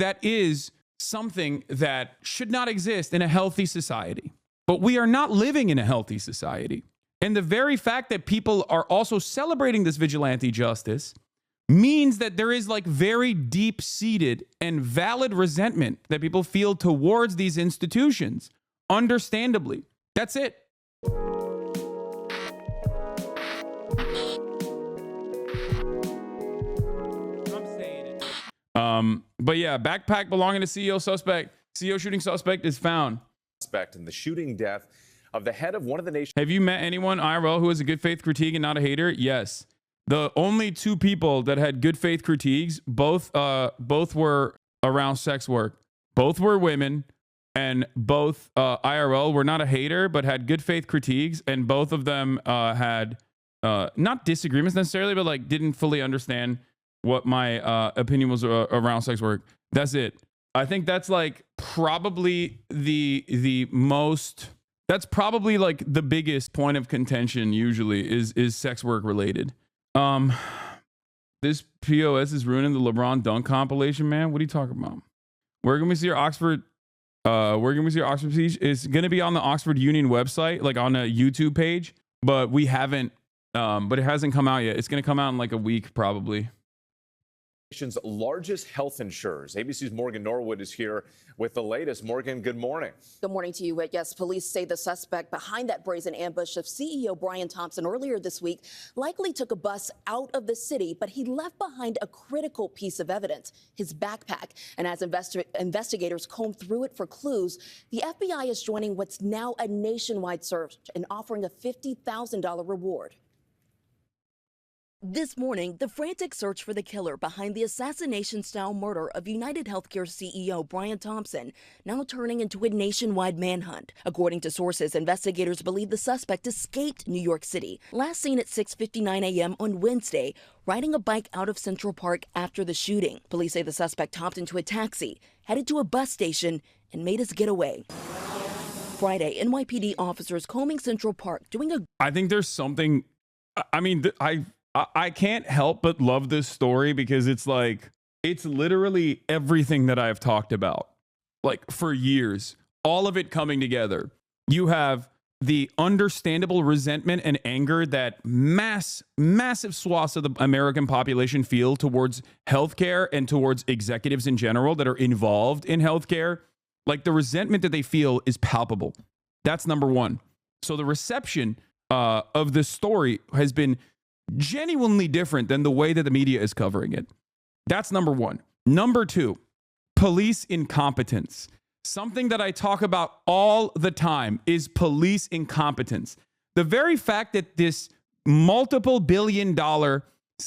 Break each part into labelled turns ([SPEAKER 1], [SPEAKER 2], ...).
[SPEAKER 1] that is something that should not exist in a healthy society. But we are not living in a healthy society. And the very fact that people are also celebrating this vigilante justice means that there is like very deep-seated and valid resentment that people feel towards these institutions. Understandably. That's it. But yeah, backpack belonging to CEO suspect. CEO shooting suspect is found.
[SPEAKER 2] Suspect in the shooting death of the head of one of the nation's.
[SPEAKER 1] Have you met anyone IRL who has a good faith critique and not a hater? Yes. The only two people that had good faith critiques, both were around sex work. Both were women, and both IRL were not a hater, but had good faith critiques, and both of them had not disagreements necessarily, but like didn't fully understand what my opinion was around sex work. That's it. I think that's like probably the most. That's probably like the biggest point of contention. Usually is sex work related. This POS is ruining the LeBron dunk compilation, man. What are you talking about? Where can we see your Oxford? Where can we see your Oxford speech? It's going to be on the Oxford Union website, like on a YouTube page, but we haven't. But it hasn't come out yet. It's going to come out in like a week, probably.
[SPEAKER 2] Nation's largest health insurers. ABC's Morgan Norwood is here with the latest. Morgan, good morning.
[SPEAKER 3] Good morning to you, Whit. Yes, police say the suspect behind that brazen ambush of CEO Brian Thompson earlier this week likely took a bus out of the city, but he left behind a critical piece of evidence, his backpack. And as investigators comb through it for clues, the FBI is joining what's now a nationwide search and offering a $50,000 reward. This morning, the frantic search for the killer behind the assassination-style murder of United Healthcare CEO Brian Thompson now turning into a nationwide manhunt. According to sources, investigators believe the suspect escaped New York City, last seen at 6:59 a.m. on Wednesday, riding a bike out of Central Park after the shooting. Police say the suspect hopped into a taxi, headed to a bus station, and made his getaway. Friday, NYPD officers combing Central Park doing a...
[SPEAKER 1] I think there's something... I mean, I can't help but love this story because it's like, it's literally everything that I've talked about, like for years, all of it coming together. You have the understandable resentment and anger that massive swaths of the American population feel towards healthcare and towards executives in general that are involved in healthcare. Like the resentment that they feel is palpable. That's number one. So the reception of this story has been genuinely different than the way that the media is covering it. That's number one. Number two, police incompetence. Something that I talk about all the time is police incompetence. The very fact that this multiple billion-dollar,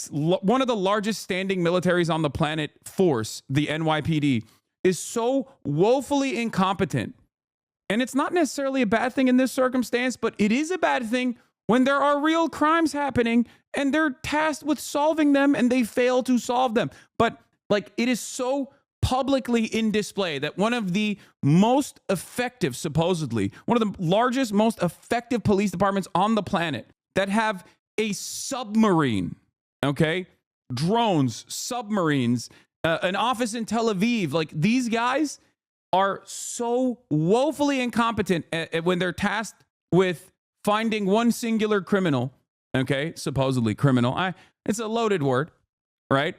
[SPEAKER 1] one of the largest standing militaries on the planet force, the NYPD, is so woefully incompetent. And it's not necessarily a bad thing in this circumstance, but it is a bad thing when there are real crimes happening and they're tasked with solving them and they fail to solve them. But like, it is so publicly in display that one of the most effective, supposedly, one of the largest, most effective police departments on the planet that have a submarine, okay? Drones, submarines, an office in Tel Aviv. Like, these guys are so woefully incompetent when they're tasked with finding one singular criminal, okay, supposedly criminal. It's a loaded word, right?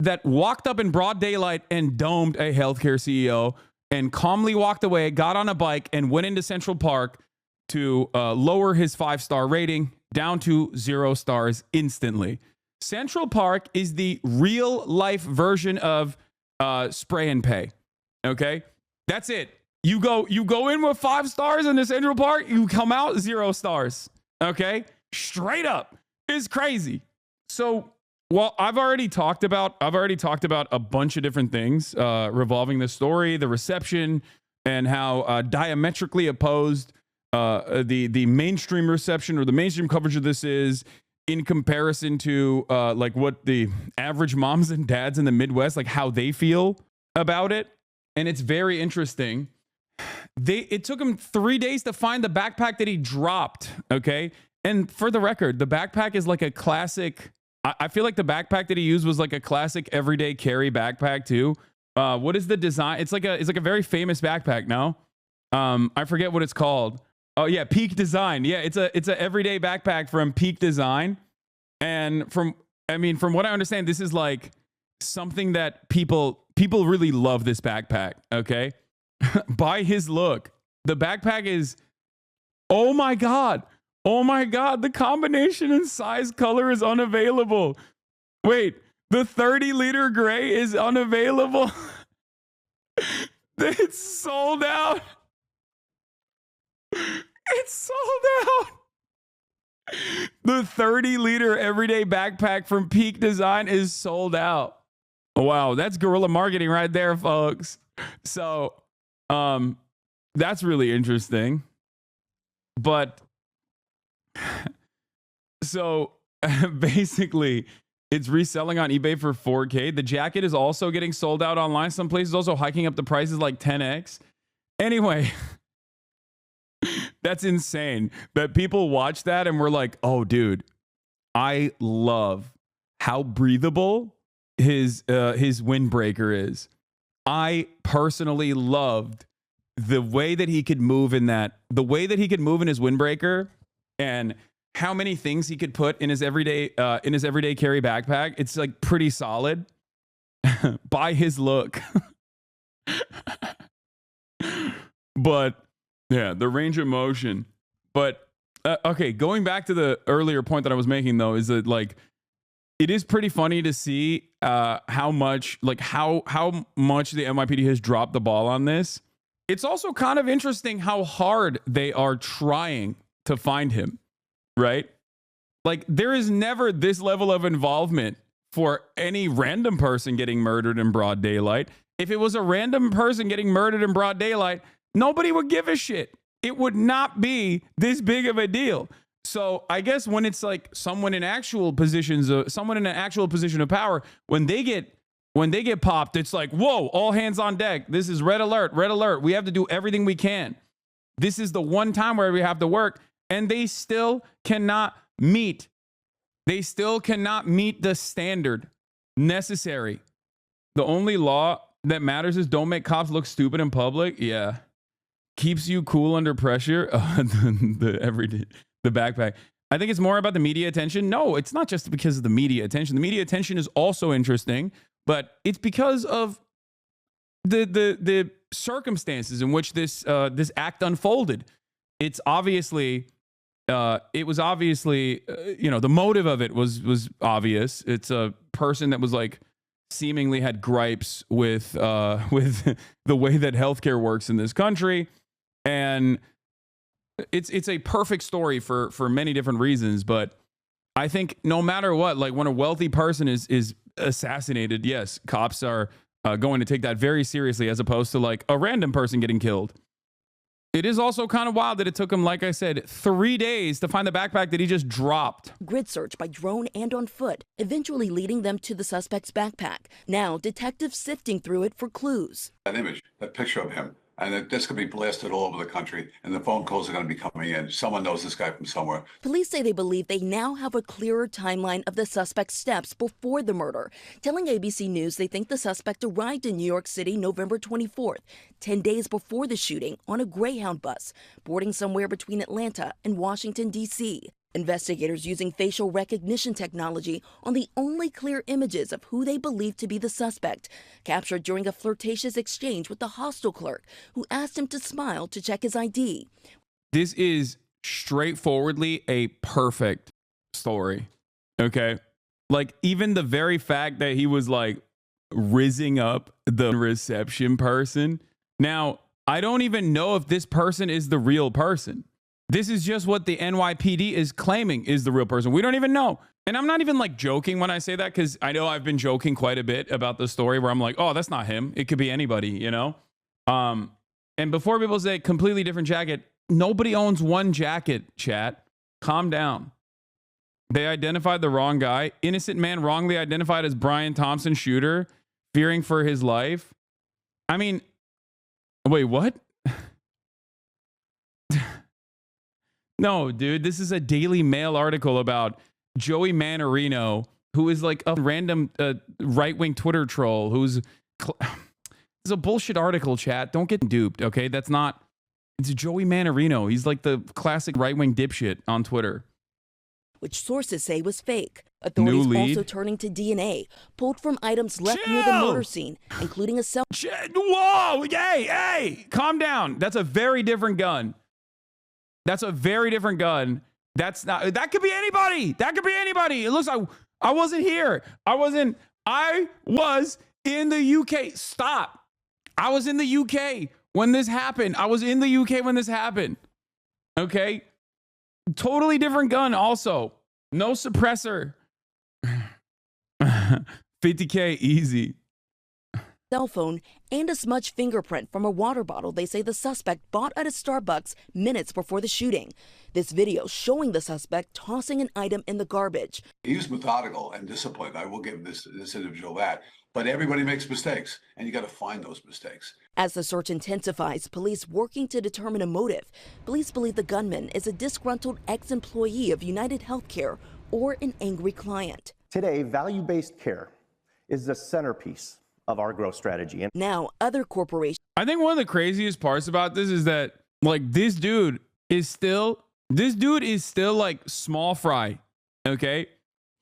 [SPEAKER 1] That walked up in broad daylight and domed a healthcare CEO and calmly walked away, got on a bike and went into Central Park to lower his 5-star rating down to 0 stars instantly. Central Park is the real life version of spray and pay, okay? That's it. You go in with 5 stars in the Central Park, you come out 0 stars. Okay? Straight up. It's crazy. So, well, I've already talked about a bunch of different things revolving this story, the reception, and how diametrically opposed the mainstream reception or the mainstream coverage of this is in comparison to like what the average moms and dads in the Midwest, like how they feel about it. And it's very interesting. It took him 3 days to find the backpack that he dropped, okay? And for the record, the backpack is like a classic. I feel like the backpack that he used was like a classic everyday carry backpack too. What is the design? It's like a very famous backpack. No, I forget what it's called. Oh yeah, Peak Design. Yeah, it's a everyday backpack from Peak Design. And from what I understand, this is like something that people really love this backpack. Okay, by his look, the backpack is. Oh my god! Oh my god! The combination and size color is unavailable. Wait, the 30-liter gray is unavailable. It's sold out. It's sold out. The 30-liter everyday backpack from Peak Design is sold out. Wow, that's guerrilla marketing right there, folks. So, that's really interesting. But so basically, it's reselling on eBay for $4K. The jacket is also getting sold out online. Some places also hiking up the prices like 10x. Anyway, that's insane that people watch that and we're like, oh, dude, I love how breathable his windbreaker is. I personally loved the way that he could move in his windbreaker and how many things he could put in his everyday carry backpack. It's like pretty solid by his look. But yeah, the range of motion. But okay, going back to the earlier point that I was making though, is that like it is pretty funny to see how much the NYPD has dropped the ball on this. It's also kind of interesting how hard they are trying to find him, right? Like there is never this level of involvement for any random person getting murdered in broad daylight. If it was a random person getting murdered in broad daylight, nobody would give a shit. It would not be this big of a deal. So I guess when it's like someone in an actual position of power, when they get popped, it's like, whoa, all hands on deck. This is red alert, red alert. We have to do everything we can. This is the one time where we have to work, and they still cannot meet. They still cannot meet the standard necessary. The only law that matters is don't make cops look stupid in public. Yeah. Keeps you cool under pressure. The backpack. I think it's more about the media attention. No, it's not just because of the media attention. The media attention is also interesting, but it's because of the circumstances in which this act unfolded. It's obviously the motive of it was obvious. It's a person that was like seemingly had gripes with the way that healthcare works in this country, and it's a perfect story for many different reasons. But I think no matter what, like when a wealthy person is assassinated, yes, cops are going to take that very seriously, as opposed to like a random person getting killed. It is also kind of wild that it took him, like I said, 3 days to find the backpack that he just dropped.
[SPEAKER 3] Grid search by drone and on foot, eventually leading them to the suspect's backpack. Now, detectives sifting through it for clues.
[SPEAKER 4] That image, that picture of him, and this could be blasted all over the country, and the phone calls are going to be coming in. Someone knows this guy from somewhere.
[SPEAKER 3] Police say they believe they now have a clearer timeline of the suspect's steps before the murder, telling ABC News they think the suspect arrived in New York City November 24th, 10 days before the shooting, on a Greyhound bus, boarding somewhere between Atlanta and Washington, D.C. Investigators using facial recognition technology on the only clear images of who they believe to be the suspect, captured during a flirtatious exchange with the hostel clerk who asked him to smile to check his ID.
[SPEAKER 1] This is straightforwardly a perfect story. Okay. Like even the very fact that he was like rizzing up the reception person. Now, I don't even know if this person is the real person. This is just what the NYPD is claiming is the real person. We don't even know. And I'm not even like joking when I say that, because I know I've been joking quite a bit about the story where I'm like, oh, that's not him. It could be anybody, you know? And before people say completely different jacket, nobody owns one jacket, chat. Calm down. They identified the wrong guy. Innocent man wrongly identified as Brian Thompson shooter, fearing for his life. I mean, wait, what? No, dude, this is a Daily Mail article about Joey Manorino, who is like a random right-wing Twitter troll who's It's a bullshit article, chat. Don't get duped, okay? That's not... It's Joey Manorino. He's like the classic right-wing dipshit on Twitter.
[SPEAKER 3] Which sources say was fake. Authorities also turning to DNA pulled from items left near the murder scene, including a cell.
[SPEAKER 1] Whoa! Hey! Calm down. That's a very different gun. That's a very different gun. That's not... That could be anybody. That could be anybody. It looks like... I wasn't here. I was in the UK. Stop. I was in the UK when this happened. I was in the UK when this happened. Okay? Totally different gun also. No suppressor. 50K easy.
[SPEAKER 3] Cell phone and a smudged fingerprint from a water bottle they say the suspect bought at a Starbucks minutes before the shooting. This video showing the suspect tossing an item in the garbage.
[SPEAKER 4] He was methodical and disciplined. I will give this individual that. But everybody makes mistakes, and you got to find those mistakes.
[SPEAKER 3] As the search intensifies, police working to determine a motive. Police believe the gunman is a disgruntled ex-employee of United Healthcare or an angry client.
[SPEAKER 5] Today, value-based care is the centerpiece of our growth strategy. And
[SPEAKER 3] now, other corporations.
[SPEAKER 1] I think one of the craziest parts about this is that, like, this dude is still like small fry, okay?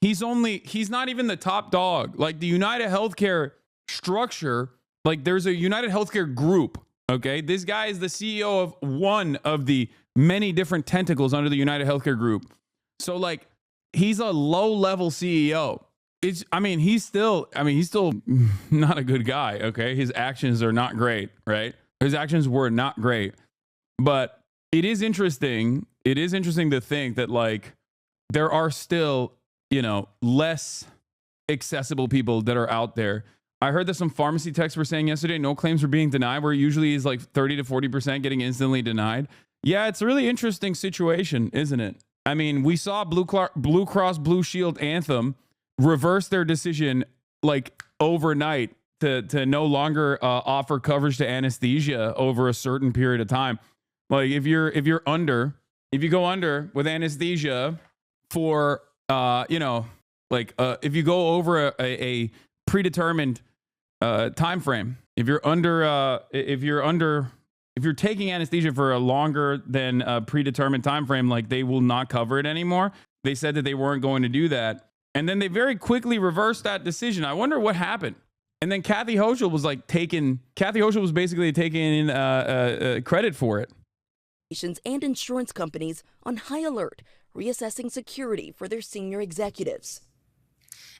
[SPEAKER 1] He's not even the top dog. Like, the United Healthcare structure, like, there's a United Healthcare group, okay? This guy is the CEO of one of the many different tentacles under the United Healthcare group. So, like, he's a low-level CEO. He's still not a good guy, okay? His actions are not great, right? His actions were not great. But it is interesting. It is interesting to think that, like, there are still, less accessible people that are out there. I heard that some pharmacy techs were saying yesterday no claims were being denied, where it usually is like 30 to 40% getting instantly denied. Yeah, it's a really interesting situation, isn't it? I mean, we saw Blue Cross Blue Shield Anthem reverse their decision like overnight to no longer offer coverage to anesthesia over a certain period of time. Like if you go under with anesthesia for if you go over a predetermined time frame, if you're taking anesthesia for a longer than a predetermined time frame, like, they will not cover it anymore. They said that they weren't going to do that. And then they very quickly reversed that decision. I wonder what happened. And then Kathy Hochul was basically taking credit for it.
[SPEAKER 3] And insurance companies on high alert, reassessing security for their senior executives.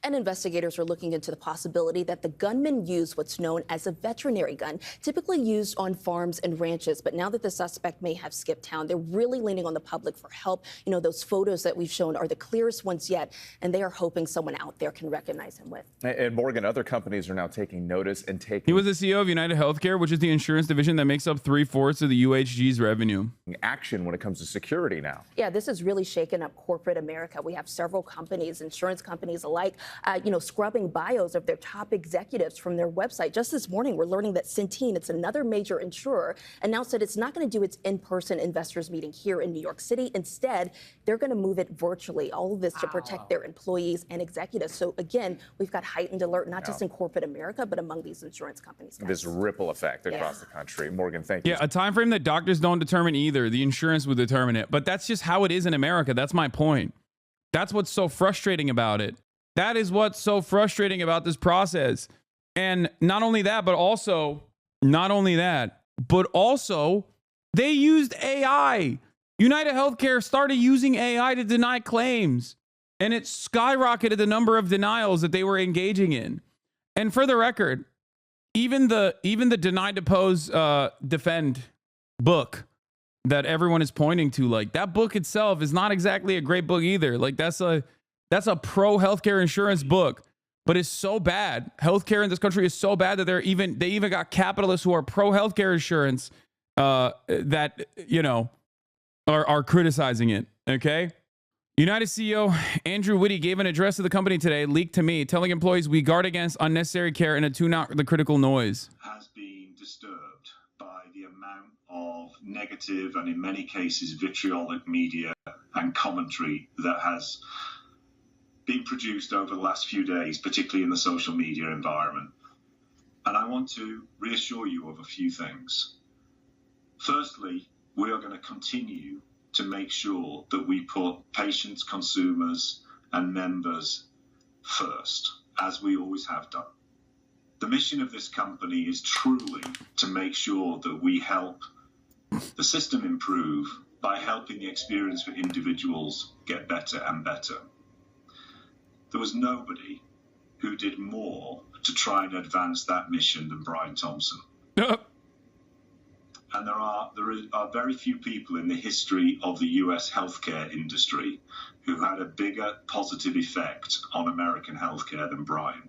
[SPEAKER 3] And investigators are looking into the possibility that the gunman used what's known as a veterinary gun, typically used on farms and ranches. But now that the suspect may have skipped town, they're really leaning on the public for help. Those photos that we've shown are the clearest ones yet, and they are hoping someone out there can recognize him with.
[SPEAKER 2] And Morgan, other companies are now taking notice and taking...
[SPEAKER 1] He was the CEO of United Healthcare, which is the insurance division that makes up 3/4 of the UHG's revenue.
[SPEAKER 2] Action when it comes to security now.
[SPEAKER 3] Yeah, this has really shaken up corporate America. We have several companies, insurance companies alike, scrubbing bios of their top executives from their website. Just this morning, we're learning that Centene, it's another major insurer, announced that it's not going to do its in-person investors meeting here in New York City. Instead, they're going to move it virtually. All of this to protect their employees and executives. So again, we've got heightened alert, not just in corporate America, but among these insurance companies. Guys.
[SPEAKER 2] This ripple effect across the country. Morgan, thank you.
[SPEAKER 1] Yeah, a time frame that doctors don't determine either. The insurance would determine it. But that's just how it is in America. That's my point. That's what's so frustrating about it. That is what's so frustrating about this process. And not only that, but also they used AI. United Healthcare started using AI to deny claims, and it skyrocketed the number of denials that they were engaging in. And for the record, even the deny, depose, defend book that everyone is pointing to, like, that book itself is not exactly a great book either. Like, that's a pro healthcare insurance book, but it's so bad. Healthcare in this country is so bad that they even got capitalists who are pro healthcare insurance that are criticizing it. Okay. United CEO Andrew Whitty gave an address to the company today, leaked to me, telling employees we guard against unnecessary care and tune out the critical noise.
[SPEAKER 6] Has been disturbed by the amount of negative and in many cases vitriolic media and commentary that has been produced over the last few days, particularly in the social media environment. And I want to reassure you of a few things. Firstly, we are going to continue to make sure that we put patients, consumers, and members first, as we always have done. The mission of this company is truly to make sure that we help the system improve by helping the experience for individuals get better and better. There was nobody who did more to try and advance that mission than Brian Thompson. And there are very few people in the history of the US healthcare industry who had a bigger positive effect on American healthcare than Brian.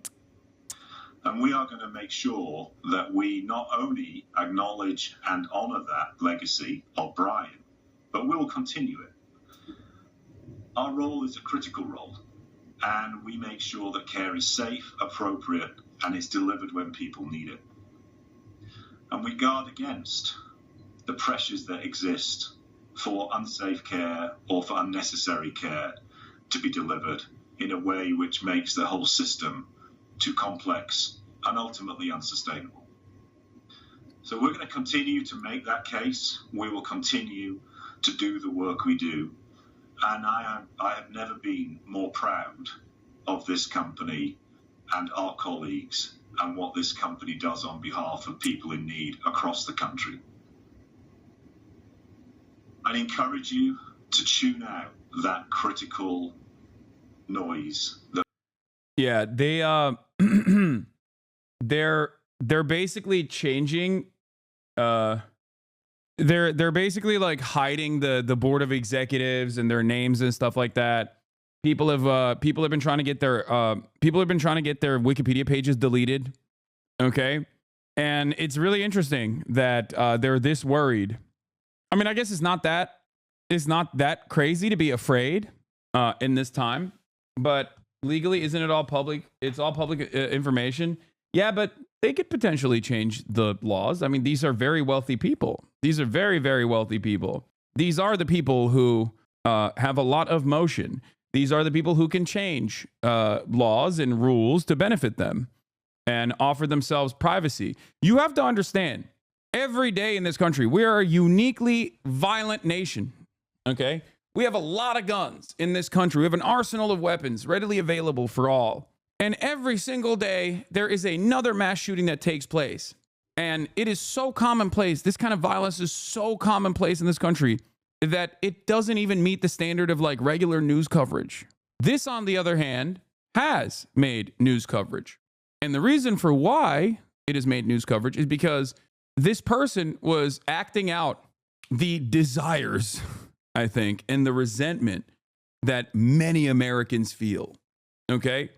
[SPEAKER 6] And we are going to make sure that we not only acknowledge and honor that legacy of Brian, but we'll continue it. Our role is a critical role, and we make sure that care is safe, appropriate, and is delivered when people need it. And we guard against the pressures that exist for unsafe care or for unnecessary care to be delivered in a way which makes the whole system too complex and ultimately unsustainable. So we're going to continue to make that case. We will continue to do the work we do. And I have never been more proud of this company and our colleagues and what this company does on behalf of people in need across the country. I encourage you to tune out that critical noise.
[SPEAKER 1] Yeah, they're basically changing. They're basically like hiding the board of executives and their names and stuff like that. People have been trying to get their Wikipedia pages deleted. Okay, and it's really interesting that they're this worried. I mean, I guess it's not that crazy to be afraid in this time, but legally, isn't it all public? It's all public information. Yeah, but they could potentially change the laws. I mean, these are very wealthy people. These are very, very wealthy people. These are the people who have a lot of motion. These are the people who can change laws and rules to benefit them and offer themselves privacy. You have to understand, every day in this country, we are a uniquely violent nation. Okay? We have a lot of guns in this country. We have an arsenal of weapons readily available for all. And every single day, there is another mass shooting that takes place. And it is so commonplace. This kind of violence is so commonplace in this country that it doesn't even meet the standard of like regular news coverage. This, on the other hand, has made news coverage. And the reason for why it has made news coverage is because this person was acting out the desires, I think, and the resentment that many Americans feel. Okay?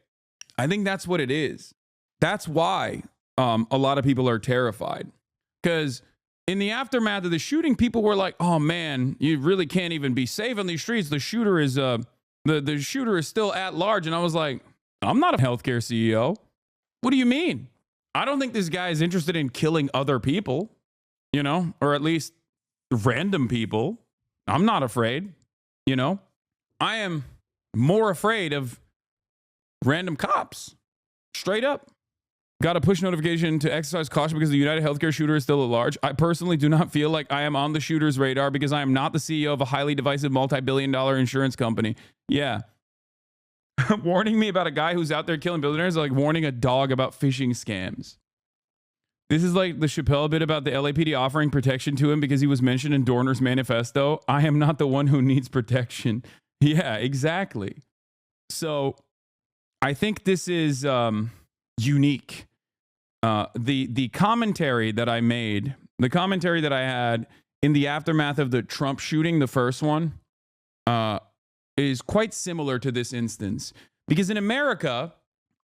[SPEAKER 1] I think that's what it is. That's why a lot of people are terrified. Because in the aftermath of the shooting, people were like, "Oh man, you really can't even be safe on these streets. The shooter is the shooter is still at large." And I was like, "I'm not a healthcare CEO. What do you mean? I don't think this guy is interested in killing other people, you know, or at least random people. I'm not afraid, you know. I am more afraid of random cops, straight up. Got a push notification to exercise caution because the United Healthcare shooter is still at large. I personally do not feel like I am on the shooter's radar because I am not the CEO of a highly divisive multi-billion-dollar insurance company." Yeah. Warning me about a guy who's out there killing billionaires is like warning a dog about phishing scams. This is like the Chappelle bit about the LAPD offering protection to him because he was mentioned in Dorner's manifesto. I am not the one who needs protection. Yeah, exactly. So I think this is unique. The commentary that I made, the commentary that I had in the aftermath of the Trump shooting, the first one, is quite similar to this instance. Because in America,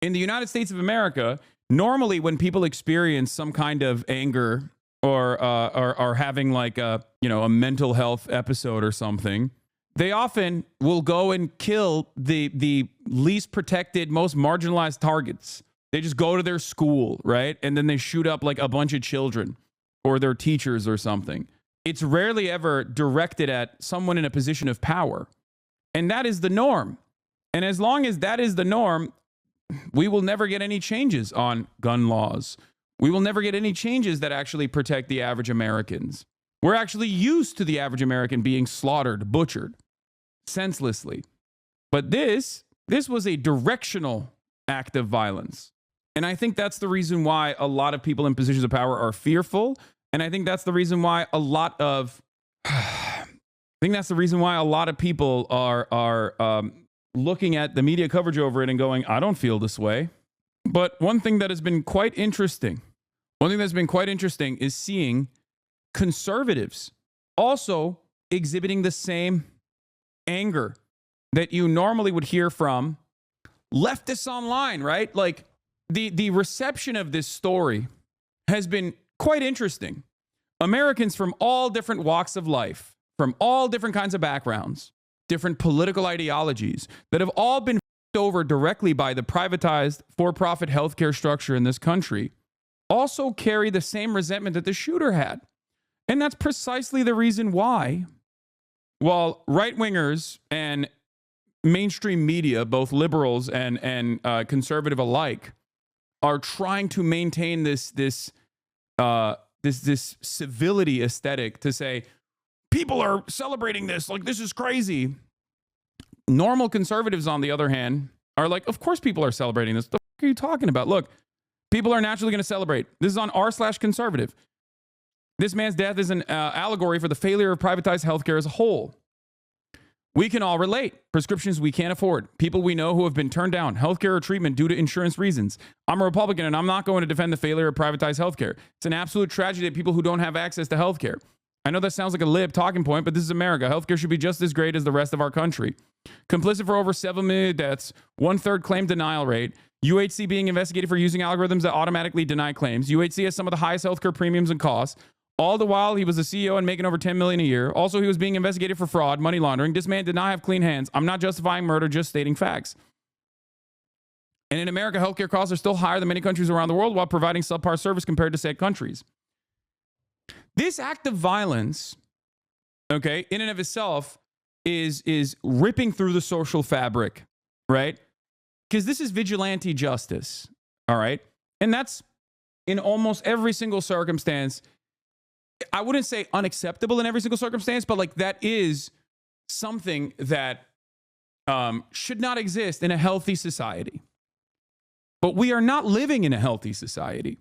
[SPEAKER 1] in the United States of America, normally when people experience some kind of anger or are having like a mental health episode or something, they often will go and kill the least protected, most marginalized targets. They just go to their school, right? And then they shoot up like a bunch of children or their teachers or something. It's rarely ever directed at someone in a position of power. And that is the norm. And as long as that is the norm, we will never get any changes on gun laws We will never get any changes that actually protect the average Americans. We're actually used to the average American being slaughtered, butchered, senselessly. But this was a directional act of violence. And I think that's the reason why a lot of people in positions of power are fearful. And I think that's the reason why a lot of people are looking at the media coverage over it and going, I don't feel this way. But one thing that has been quite interesting is seeing conservatives also exhibiting the same anger that you normally would hear from leftists online, right? Like the reception of this story has been quite interesting. Americans from all different walks of life, from all different kinds of backgrounds, different political ideologies that have all been over directly by the privatized for-profit healthcare structure in this country also carry the same resentment that the shooter had. And that's precisely the reason why, while right-wingers and mainstream media, both liberals and conservative alike, are trying to maintain this civility aesthetic to say, people are celebrating this, like this is crazy. Normal conservatives, on the other hand, are like, of course people are celebrating this. What the fuck are you talking about? Look, people are naturally going to celebrate. This is on r/conservative. This man's death is an allegory for the failure of privatized healthcare as a whole. We can all relate. Prescriptions we can't afford. People we know who have been turned down. Healthcare or treatment due to insurance reasons. I'm a Republican and I'm not going to defend the failure of privatized healthcare. It's an absolute tragedy that people who don't have access to healthcare. I know that sounds like a lib talking point, but this is America. Healthcare should be just as great as the rest of our country. Complicit for over 7 million deaths, 1/3 claim denial rate, UHC being investigated for using algorithms that automatically deny claims. UHC has some of the highest healthcare premiums and costs. All the while, he was a CEO and making over $10 million a year. Also, he was being investigated for fraud, money laundering. This man did not have clean hands. I'm not justifying murder, just stating facts. And in America, healthcare costs are still higher than many countries around the world while providing subpar service compared to said countries. This act of violence, okay, in and of itself, is ripping through the social fabric, right? Because this is vigilante justice, all right? And that's in almost every single circumstance. I wouldn't say unacceptable in every single circumstance, but like that is something that should not exist in a healthy society. But we are not living in a healthy society.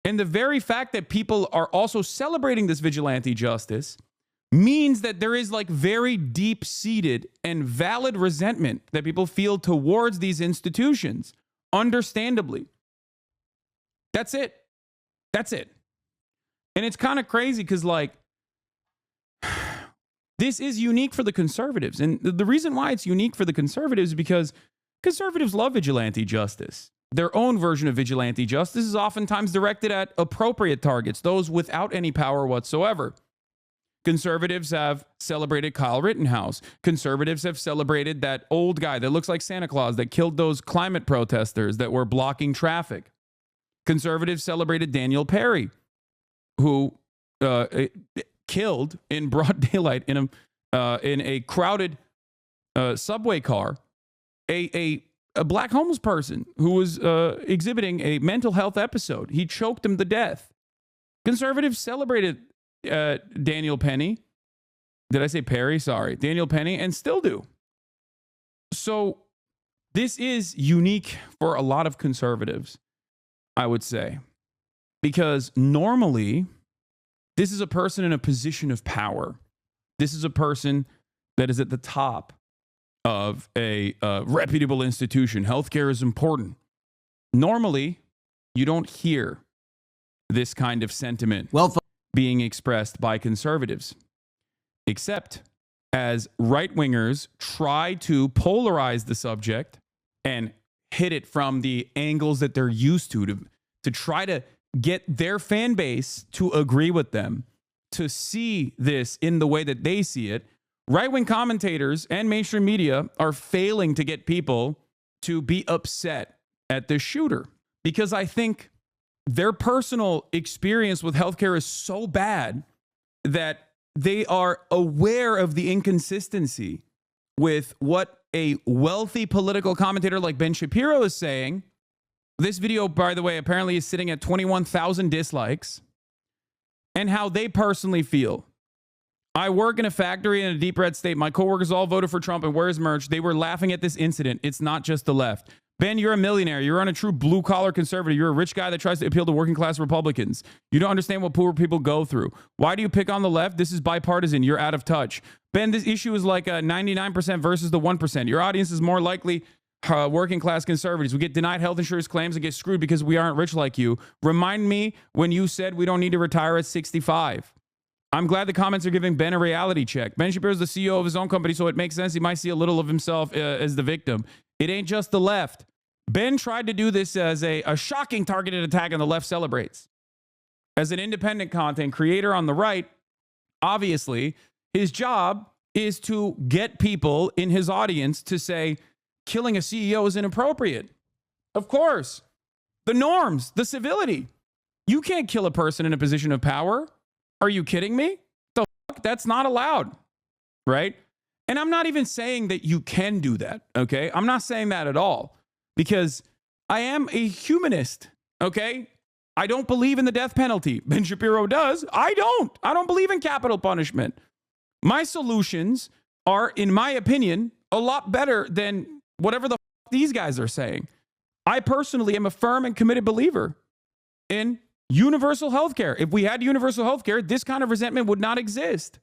[SPEAKER 1] And the very fact that people are also celebrating this vigilante justice means that there is like very deep-seated and valid resentment that people feel towards these institutions, understandably. That's it. That's it. And it's kind of crazy because, like, this is unique for the conservatives. And the reason why it's unique for the conservatives is because conservatives love vigilante justice. Their own version of vigilante justice is oftentimes directed at appropriate targets, those without any power whatsoever. Conservatives have celebrated Kyle Rittenhouse. Conservatives have celebrated that old guy that looks like Santa Claus that killed those climate protesters that were blocking traffic. Conservatives celebrated Daniel Perry, who killed in broad daylight in a crowded subway car a black homeless person who was exhibiting a mental health episode. He choked him to death. Conservatives celebrated Daniel Penny. Did I say Perry? Sorry. Daniel Penny, and still do. So this is unique for a lot of conservatives, I would say. Because normally, this is a person in a position of power. This is a person that is at the top of a reputable institution. Healthcare is important. Normally, you don't hear this kind of sentiment being expressed by conservatives, except as right-wingers try to polarize the subject and hit it from the angles that they're used to try to get their fan base to agree with them, to see this in the way that they see it. Right-wing commentators and mainstream media are failing to get people to be upset at the shooter because I think their personal experience with healthcare is so bad that they are aware of the inconsistency with what a wealthy political commentator like Ben Shapiro is saying This video, by the way, apparently is sitting at 21,000 dislikes, and how they personally feel. I work in a factory in a deep red state. My coworkers all voted for Trump and wears merch. They were laughing at this incident. It's not just the left. Ben, you're a millionaire. You're on a true blue-collar conservative. You're a rich guy that tries to appeal to working-class Republicans. You don't understand what poor people go through. Why do you pick on the left? This is bipartisan. You're out of touch. Ben, this issue is like a 99% versus the 1%. Your audience is more likely working-class conservatives. We get denied health insurance claims and get screwed because we aren't rich like you. Remind me when you said we don't need to retire at 65. I'm glad the comments are giving Ben a reality check. Ben Shapiro is the CEO of his own company, so it makes sense he might see a little of himself as the victim. It ain't just the left. Ben tried to do this as a shocking targeted attack, and the left celebrates. As an independent content creator on the right, obviously, his job is to get people in his audience to say, killing a CEO is inappropriate. Of course. The norms, the civility. You can't kill a person in a position of power. Are you kidding me? The fuck? That's not allowed. Right? And I'm not even saying that you can do that. Okay? I'm not saying that at all. Because I am a humanist. Okay? I don't believe in the death penalty. Ben Shapiro does. I don't. I don't believe in capital punishment. My solutions are, in my opinion, a lot better than whatever the fuck these guys are saying. I personally am a firm and committed believer in universal health care. If we had universal health care, this kind of resentment would not exist.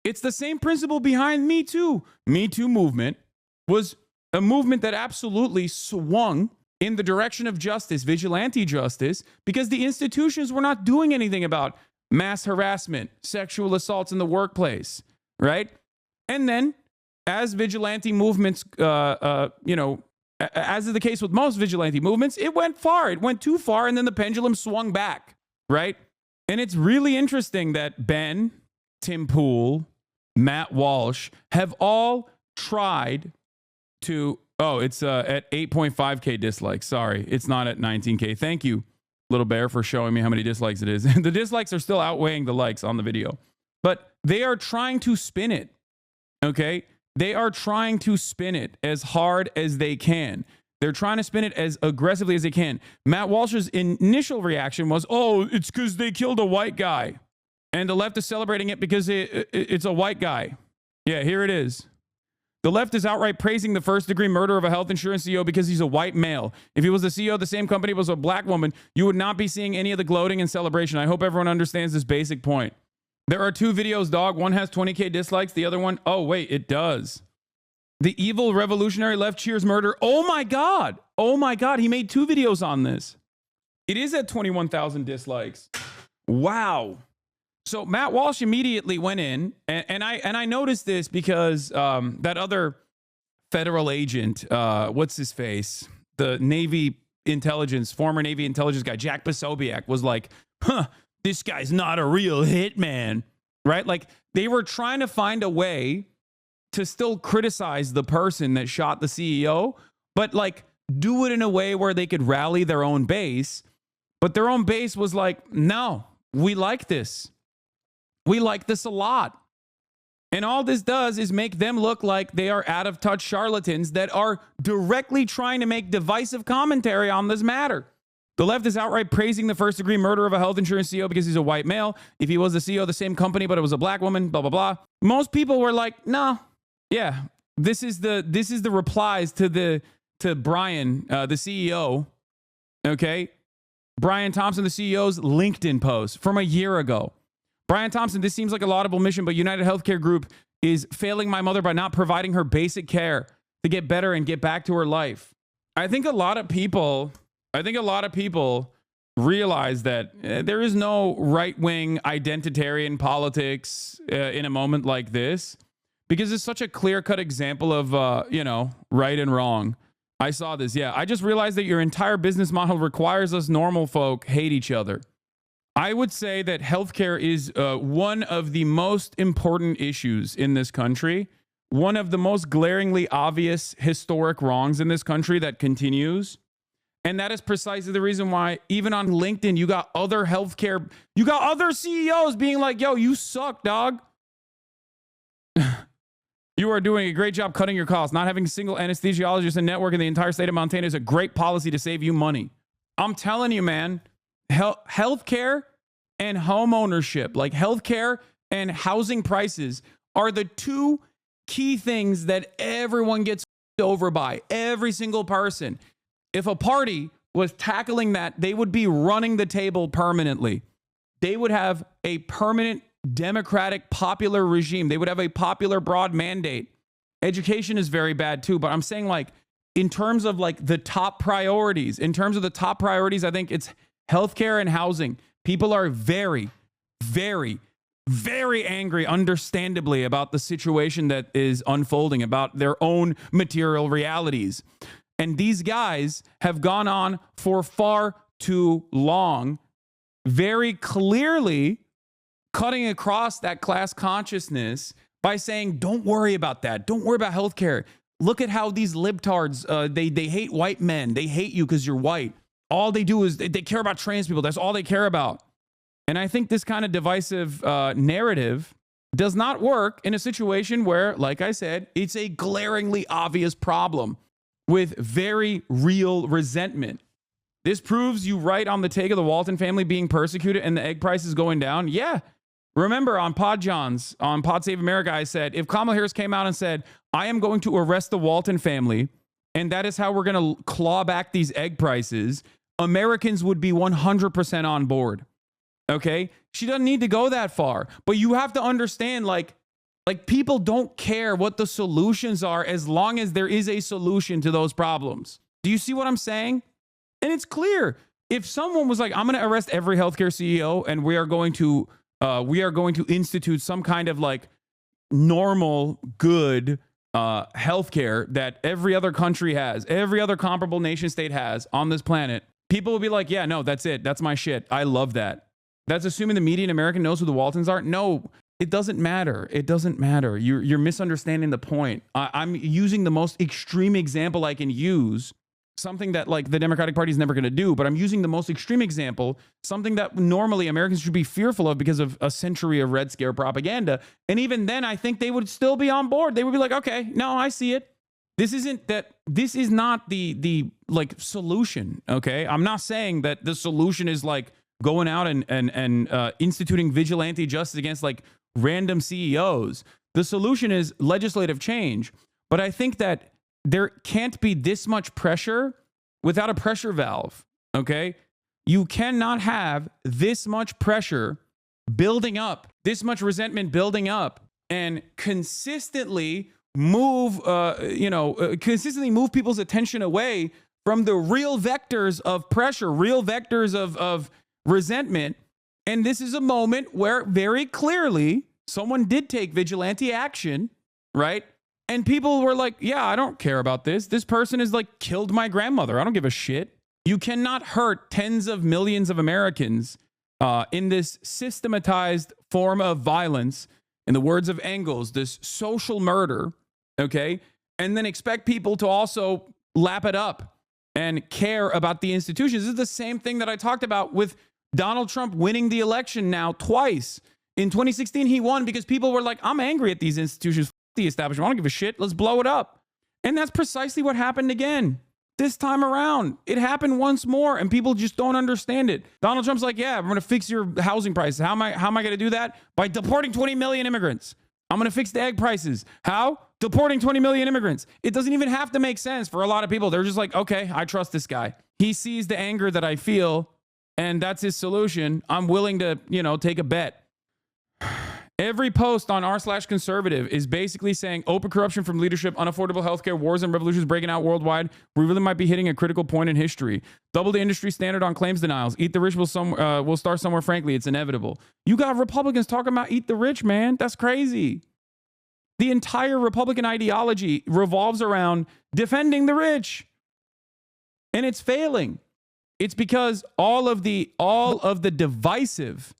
[SPEAKER 1] It's the same principle behind Me Too. Me Too movement was a movement that absolutely swung in the direction of justice, vigilante justice, because the institutions were not doing anything about mass harassment, sexual assaults in the workplace, right? And then as vigilante movements, as is the case with most vigilante movements, it went far. It went too far, and then the pendulum swung back, right? And it's really interesting that Ben, Tim Pool, Matt Walsh have all tried to... Oh, it's at 8.5K dislikes. Sorry, it's not at 19K. Thank you, Little Bear, for showing me how many dislikes it is. The dislikes are still outweighing the likes on the video. But they are trying to spin it, okay? They are trying to spin it as hard as they can. They're trying to spin it as aggressively as they can. Matt Walsh's initial reaction was, oh, it's because they killed a white guy. And the left is celebrating it because it's a white guy. Yeah, here it is. The left is outright praising the first-degree murder of a health insurance CEO because he's a white male. If he was the CEO of the same company was a black woman, you would not be seeing any of the gloating and celebration. I hope everyone understands this basic point. There are two videos, dog. One has 20K dislikes. The other one, oh, wait, it does. The evil revolutionary left cheers murder. Oh, my God. Oh, my God. He made two videos on this. It is at 21,000 dislikes. Wow. So Matt Walsh immediately went in, and I noticed this because that other federal agent, what's his face? The Navy intelligence, former Navy intelligence guy, Jack Posobiec, was like, this guy's not a real hitman, right? Like, they were trying to find a way to still criticize the person that shot the CEO, but like do it in a way where they could rally their own base. But their own base was like, no, we like this. We like this a lot. And all this does is make them look like they are out of touch charlatans that are directly trying to make divisive commentary on this matter. The left is outright praising the first degree murder of a health insurance CEO because he's a white male. If he was the CEO of the same company, but it was a black woman, blah, blah, blah. Most people were like, no, yeah, this is the replies to Brian, the CEO. Okay. Brian Thompson, the CEO's LinkedIn post from a year ago. Brian Thompson, this seems like a laudable mission, but United Healthcare Group is failing my mother by not providing her basic care to get better and get back to her life. I think a lot of people realize that there is no right-wing identitarian politics in a moment like this, because it's such a clear-cut example of, right and wrong. I saw this. Yeah, I just realized that your entire business model requires us normal folk hate each other. I would say that healthcare is one of the most important issues in this country, one of the most glaringly obvious historic wrongs in this country that continues. And that is precisely the reason why even on LinkedIn, you got other CEOs being like, yo, you suck, dog. You are doing a great job cutting your costs. Not having a single anesthesiologist and network in the entire state of Montana is a great policy to save you money. I'm telling you, man, healthcare and home ownership, like healthcare and housing prices, are the two key things that everyone gets over by, every single person. If a party was tackling that, they would be running the table permanently. They would have a permanent democratic popular regime. They would have a popular broad mandate. Education is very bad too, but I'm saying, like, in terms of like the top priorities, I think it's healthcare and housing. People are very, very, very angry, understandably, about the situation that is unfolding, about their own material realities. And these guys have gone on for far too long, very clearly cutting across that class consciousness by saying, don't worry about that. Don't worry about healthcare. Look at how these libtards, they hate white men. They hate you because you're white. All they do is they care about trans people. That's all they care about. And I think this kind of divisive narrative does not work in a situation where, like I said, it's a glaringly obvious problem with very real resentment. This proves you right on the take of the Walton family being persecuted and the egg prices going down. Yeah. Remember on Pod John's, on Pod Save America, I said, if Kamala Harris came out and said, I am going to arrest the Walton family, and that is how we're going to claw back these egg prices, Americans would be 100% on board. Okay? She doesn't need to go that far. But you have to understand, like people don't care what the solutions are as long as there is a solution to those problems. Do you see what I'm saying? And it's clear. If someone was like, I'm going to arrest every healthcare CEO and we are going to institute some kind of like normal, good healthcare that every other country has, every other comparable nation state has on this planet, people will be like, yeah, no, that's it. That's my shit. I love that. That's assuming the median American knows who the Waltons are. No, it doesn't matter. It doesn't matter. You're misunderstanding the point. I'm using the most extreme example I can use, something that like the Democratic Party is never going to do, but I'm using the most extreme example, something that normally Americans should be fearful of because of a century of Red Scare propaganda. And even then, I think they would still be on board. They would be like, okay, no, I see it. This is not the like solution. Okay. I'm not saying that the solution is like going out and instituting vigilante justice against like random CEOs. The solution is legislative change. But I think that there can't be this much pressure without a pressure valve, okay? You cannot have this much pressure building up, this much resentment building up, and consistently move people's attention away from the real vectors of pressure, real vectors of resentment. And this is a moment where very clearly someone did take vigilante action, right? And people were like, yeah, I don't care about this. This person has like killed my grandmother. I don't give a shit. You cannot hurt tens of millions of Americans in this systematized form of violence, in the words of Engels, this social murder, okay? And then expect people to also lap it up and care about the institutions. This is the same thing that I talked about with Donald Trump winning the election now twice. In 2016, he won because people were like, I'm angry at these institutions. The establishment. I don't give a shit. Let's blow it up. And that's precisely what happened again. This time around, it happened once more and people just don't understand it. Donald Trump's like, yeah, I'm going to fix your housing prices. How am I going to do that? By deporting 20 million immigrants. I'm going to fix the egg prices. How? Deporting 20 million immigrants. It doesn't even have to make sense for a lot of people. They're just like, okay, I trust this guy. He sees the anger that I feel and that's his solution. I'm willing to, take a bet. Every post on r/conservative is basically saying open corruption from leadership, unaffordable healthcare, wars and revolutions breaking out worldwide. We really might be hitting a critical point in history. Double the industry standard on claims denials. Eat the rich will start somewhere. Frankly, it's inevitable. You got Republicans talking about eat the rich, man. That's crazy. The entire Republican ideology revolves around defending the rich, and it's failing. It's because all of the divisive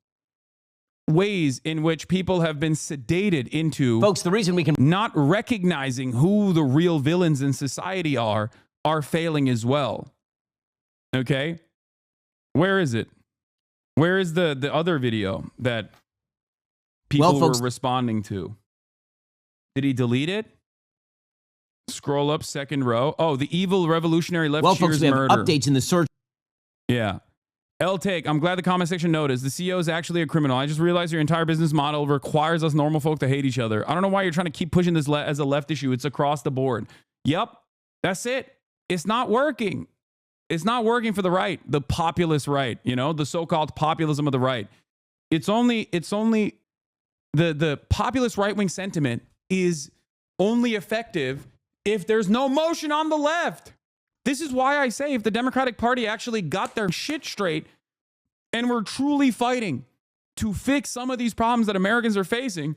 [SPEAKER 1] ways in which people have been sedated into,
[SPEAKER 7] folks, the reason we can
[SPEAKER 1] not recognizing who the real villains in society are failing as well. Okay? Where is it? Where is the other video that people were responding to? Did he delete it? Scroll up, second row. Oh, the evil revolutionary left cheers
[SPEAKER 7] we have
[SPEAKER 1] murder.
[SPEAKER 7] updates in the search.
[SPEAKER 1] Yeah. L-Take, I'm glad the comment section noticed. The CEO is actually a criminal. I just realized your entire business model requires us normal folk to hate each other. I don't know why you're trying to keep pushing this as a left issue. It's across the board. Yep, that's it. It's not working. It's not working for the right, the populist right, you know, the so-called populism of the right. It's only the populist right-wing sentiment is only effective if there's no motion on the left. This is why I say if the Democratic Party actually got their shit straight and were truly fighting to fix some of these problems that Americans are facing,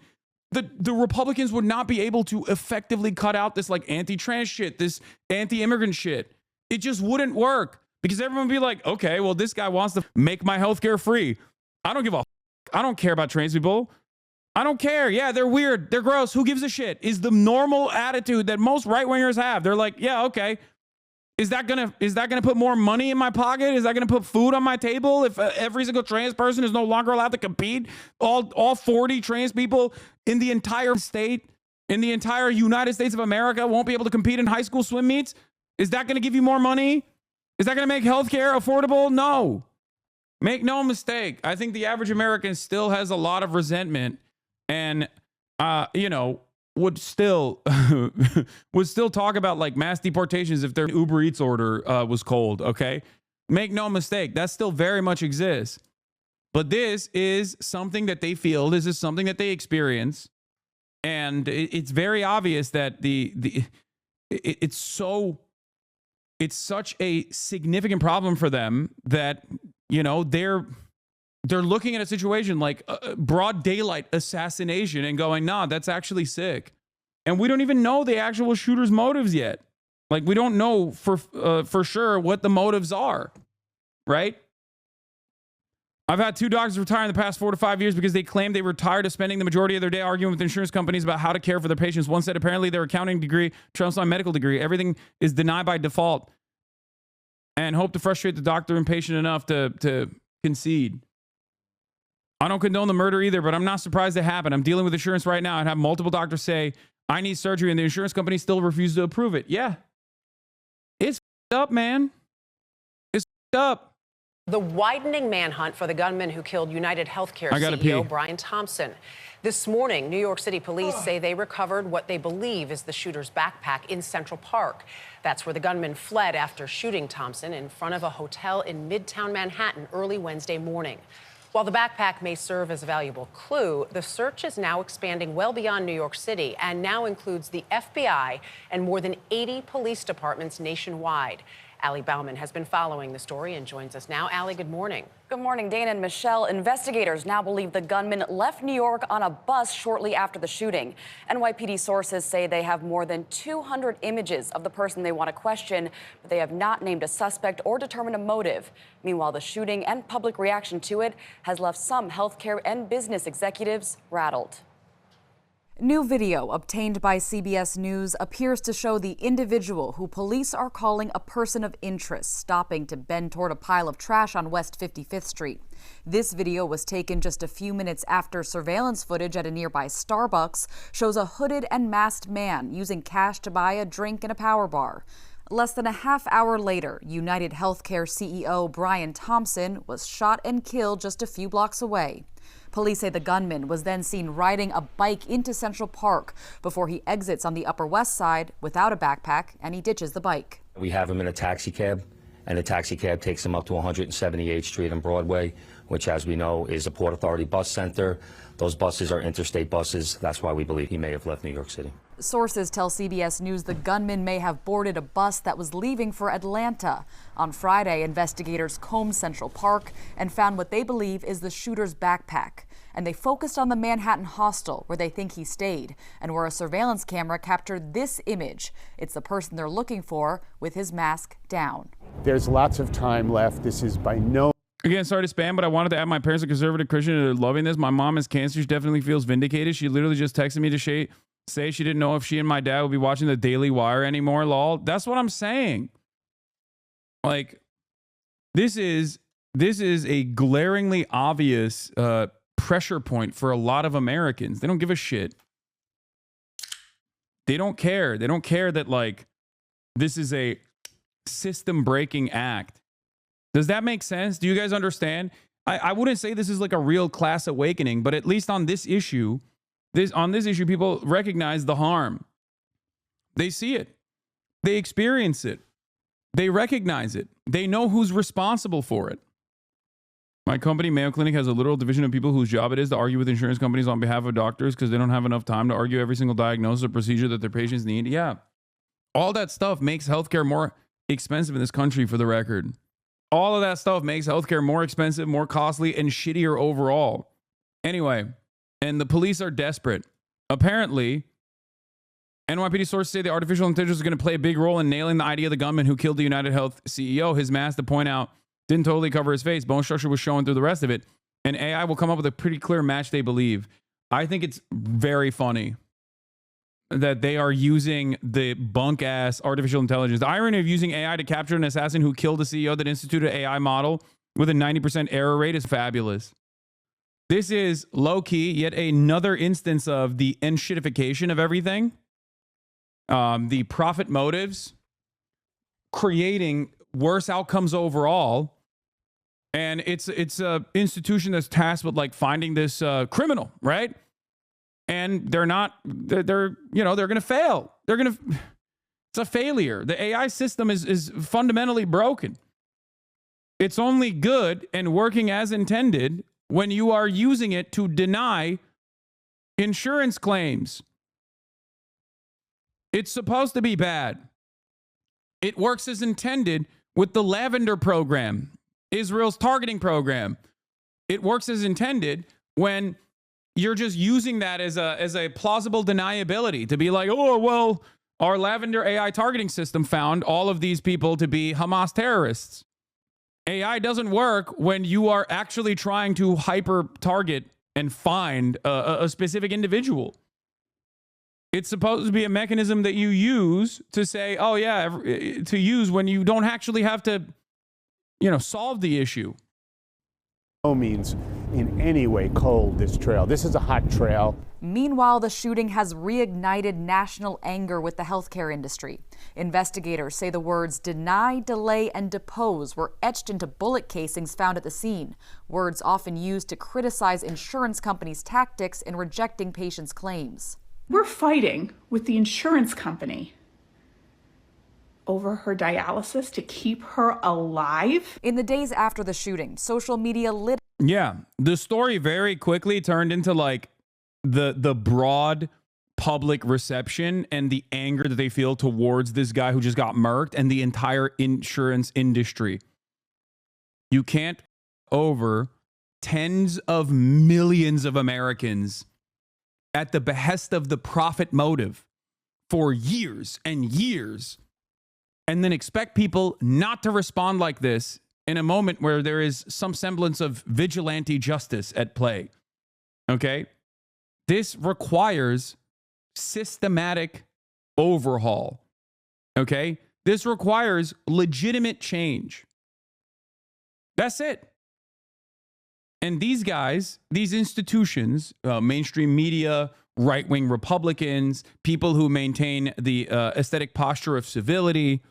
[SPEAKER 1] the Republicans would not be able to effectively cut out this like anti-trans shit, this anti-immigrant shit. It just wouldn't work because everyone would be like, okay, well, this guy wants to make my healthcare free. I don't give a I don't care about trans people. I don't care. Yeah, they're weird. They're gross. Who gives a shit? Is the normal attitude that most right-wingers have. They're like, yeah, okay. Is that gonna put more money in my pocket? Is that gonna put food on my table if every single trans person is no longer allowed to compete? All 40 trans people in the entire state, in the entire United States of America won't be able to compete in high school swim meets? Is that gonna give you more money? Is that gonna make healthcare affordable? No. Make no mistake. I think the average American still has a lot of resentment and, you know, would still talk about like mass deportations if their Uber Eats order was cold. Okay, make no mistake, that still very much exists. But this is something that they feel. This is something that they experience, and it's very obvious that it's such a significant problem for them that, you know, they're looking at a situation like broad daylight assassination and going, nah, that's actually sick. And we don't even know the actual shooter's motives yet. Like, we don't know for sure what the motives are, right? I've had 2 doctors retire in the past 4 to 5 years because they claimed they were tired of spending the majority of their day arguing with insurance companies about how to care for their patients. One said apparently their accounting degree trumps my medical degree. Everything is denied by default and hope to frustrate the doctor impatient enough to concede. I don't condone the murder either, but I'm not surprised it happened. I'm dealing with insurance right now and have multiple doctors say, I need surgery, and the insurance company still refuses to approve it. Yeah. It's up, man. It's up.
[SPEAKER 7] The widening manhunt for the gunman who killed United Healthcare CEO Brian Thompson. This morning, New York City police say they recovered what they believe is the shooter's backpack in Central Park. That's where the gunman fled after shooting Thompson in front of a hotel in Midtown Manhattan early Wednesday morning. While the backpack may serve as a valuable clue, the search is now expanding well beyond New York City and now includes the FBI and more than 80 police departments nationwide. Allie Bauman has been following the story and joins us now. Allie, good morning.
[SPEAKER 8] Good morning, Dana and Michelle. Investigators now believe the gunman left New York on a bus shortly after the shooting. NYPD sources say they have more than 200 images of the person they want to question, but they have not named a suspect or determined a motive. Meanwhile, the shooting and public reaction to it has left some healthcare and business executives rattled. New video obtained by CBS News appears to show the individual who police are calling a person of interest stopping to bend toward a pile of trash on West 55th Street. This video was taken just a few minutes after surveillance footage at a nearby Starbucks shows a hooded and masked man using cash to buy a drink in a power bar. Less than a half hour later, United Healthcare CEO Brian Thompson was shot and killed just a few blocks away. Police say the gunman was then seen riding a bike into Central Park before he exits on the Upper West Side without a backpack, and he ditches the bike.
[SPEAKER 9] We have him in a taxi cab, and the taxi cab takes him up to 178th Street and Broadway, which, as we know, is a Port Authority bus center. Those buses are interstate buses. That's why we believe he may have left New York City.
[SPEAKER 8] Sources tell CBS News the gunman may have boarded a bus that was leaving for Atlanta. On Friday, investigators combed Central Park and found what they believe is the shooter's backpack. And they focused on the Manhattan hostel where they think he stayed and where a surveillance camera captured this image. It's the person they're looking for with his mask down.
[SPEAKER 10] There's lots of time left. This is by no...
[SPEAKER 1] Again, sorry to spam, but I wanted to add my parents are conservative Christian and they're loving this. My mom has cancer. She definitely feels vindicated. She literally just texted me to say she didn't know if she and my dad would be watching the Daily Wire anymore, lol. That's what I'm saying. Like, this is a glaringly obvious pressure point for a lot of Americans. They don't give a shit. They don't care. They don't care that, like, this is a system-breaking act. Does that make sense? Do you guys understand? I wouldn't say this is like a real class awakening, but at least on this issue, people recognize the harm. They see it. They experience it. They recognize it. They know who's responsible for it. My company, Mayo Clinic, has a literal division of people whose job it is to argue with insurance companies on behalf of doctors because they don't have enough time to argue every single diagnosis or procedure that their patients need. Yeah. All that stuff makes healthcare more expensive in this country, for the record. All of that stuff makes healthcare more expensive, more costly, and shittier overall. Anyway, and the police are desperate. Apparently, NYPD sources say the artificial intelligence is going to play a big role in nailing the ID of the gunman who killed the United Health CEO. His mask, to point out, didn't totally cover his face. Bone structure was showing through the rest of it. And AI will come up with a pretty clear match, they believe. I think it's very funny that they are using the bunk-ass artificial intelligence. The irony of using AI to capture an assassin who killed a CEO that instituted an AI model with a 90% error rate is fabulous. This is low-key yet another instance of the enshittification of everything. The profit motives, creating worse outcomes overall. And it's a institution that's tasked with like finding this criminal, right? And they're going to fail. It's a failure. The AI system is fundamentally broken. It's only good and working as intended when you are using it to deny insurance claims. It's supposed to be bad. It works as intended with the Lavender program, Israel's targeting program. It works as intended when you're just using that as a plausible deniability to be like, oh, well, our Lavender AI targeting system found all of these people to be Hamas terrorists. AI doesn't work when you are actually trying to hyper target and find a specific individual. It's supposed to be a mechanism that you use to say, oh, yeah, to use when you don't actually have to, solve the issue.
[SPEAKER 10] No means in any way cold, this trail. This is a hot trail.
[SPEAKER 8] Meanwhile, the shooting has reignited national anger with the healthcare industry. Investigators say the words deny, delay, and depose were etched into bullet casings found at the scene, words often used to criticize insurance companies' tactics in rejecting patients' claims.
[SPEAKER 11] We're fighting with the insurance company over her dialysis to keep her alive.
[SPEAKER 8] In the days after the shooting, social media lit.
[SPEAKER 1] Yeah, the story very quickly turned into like the broad public reception and the anger that they feel towards this guy who just got murked and the entire insurance industry. You can't over tens of millions of Americans at the behest of the profit motive for years and years, and then expect people not to respond like this in a moment where there is some semblance of vigilante justice at play. Okay? This requires systematic overhaul. Okay? This requires legitimate change. That's it. And these guys, these institutions, mainstream media, right-wing Republicans, people who maintain the aesthetic posture of civility,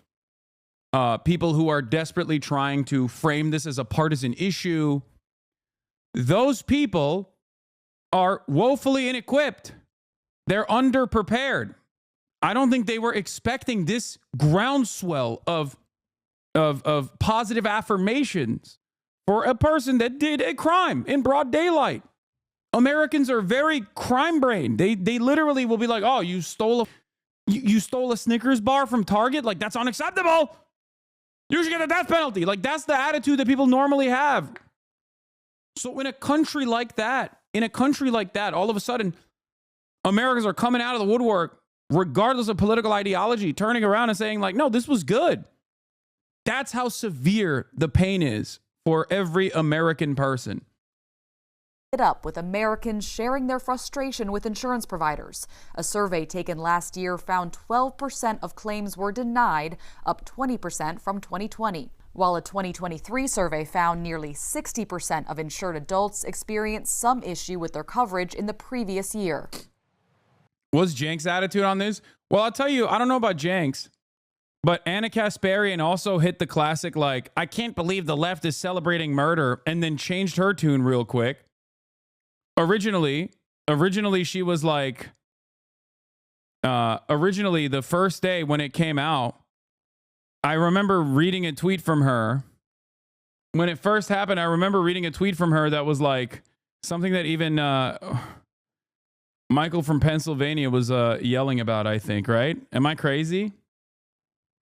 [SPEAKER 1] people who are desperately trying to frame this as a partisan issue, those people are woefully inequipped. They're underprepared. I don't think they were expecting this groundswell of positive affirmations for a person that did a crime in broad daylight. Americans are very crime-brained. They literally will be like, oh, you stole a Snickers bar from Target? Like, that's unacceptable. You should get the death penalty. Like, that's the attitude that people normally have. So in a country like that, all of a sudden, Americans are coming out of the woodwork, regardless of political ideology, turning around and saying, like, no, this was good. That's how severe the pain is for every American person.
[SPEAKER 8] Up with Americans sharing their frustration with insurance providers. A survey taken last year found 12% of claims were denied, up 20% from 2020. While a 2023 survey found nearly 60% of insured adults experienced some issue with their coverage in the previous year.
[SPEAKER 1] What's Jenks' attitude on this? Well, I'll tell you, I don't know about Jenks, But Anna Kasparian also hit the classic, like, I can't believe the left is celebrating murder, and then changed her tune real quick. Originally she was like, originally the first day when it came out, I remember reading a tweet from her. When it first happened, I remember reading a tweet from her that was like something that even Michael from Pennsylvania was yelling about, I think, right? Am I crazy?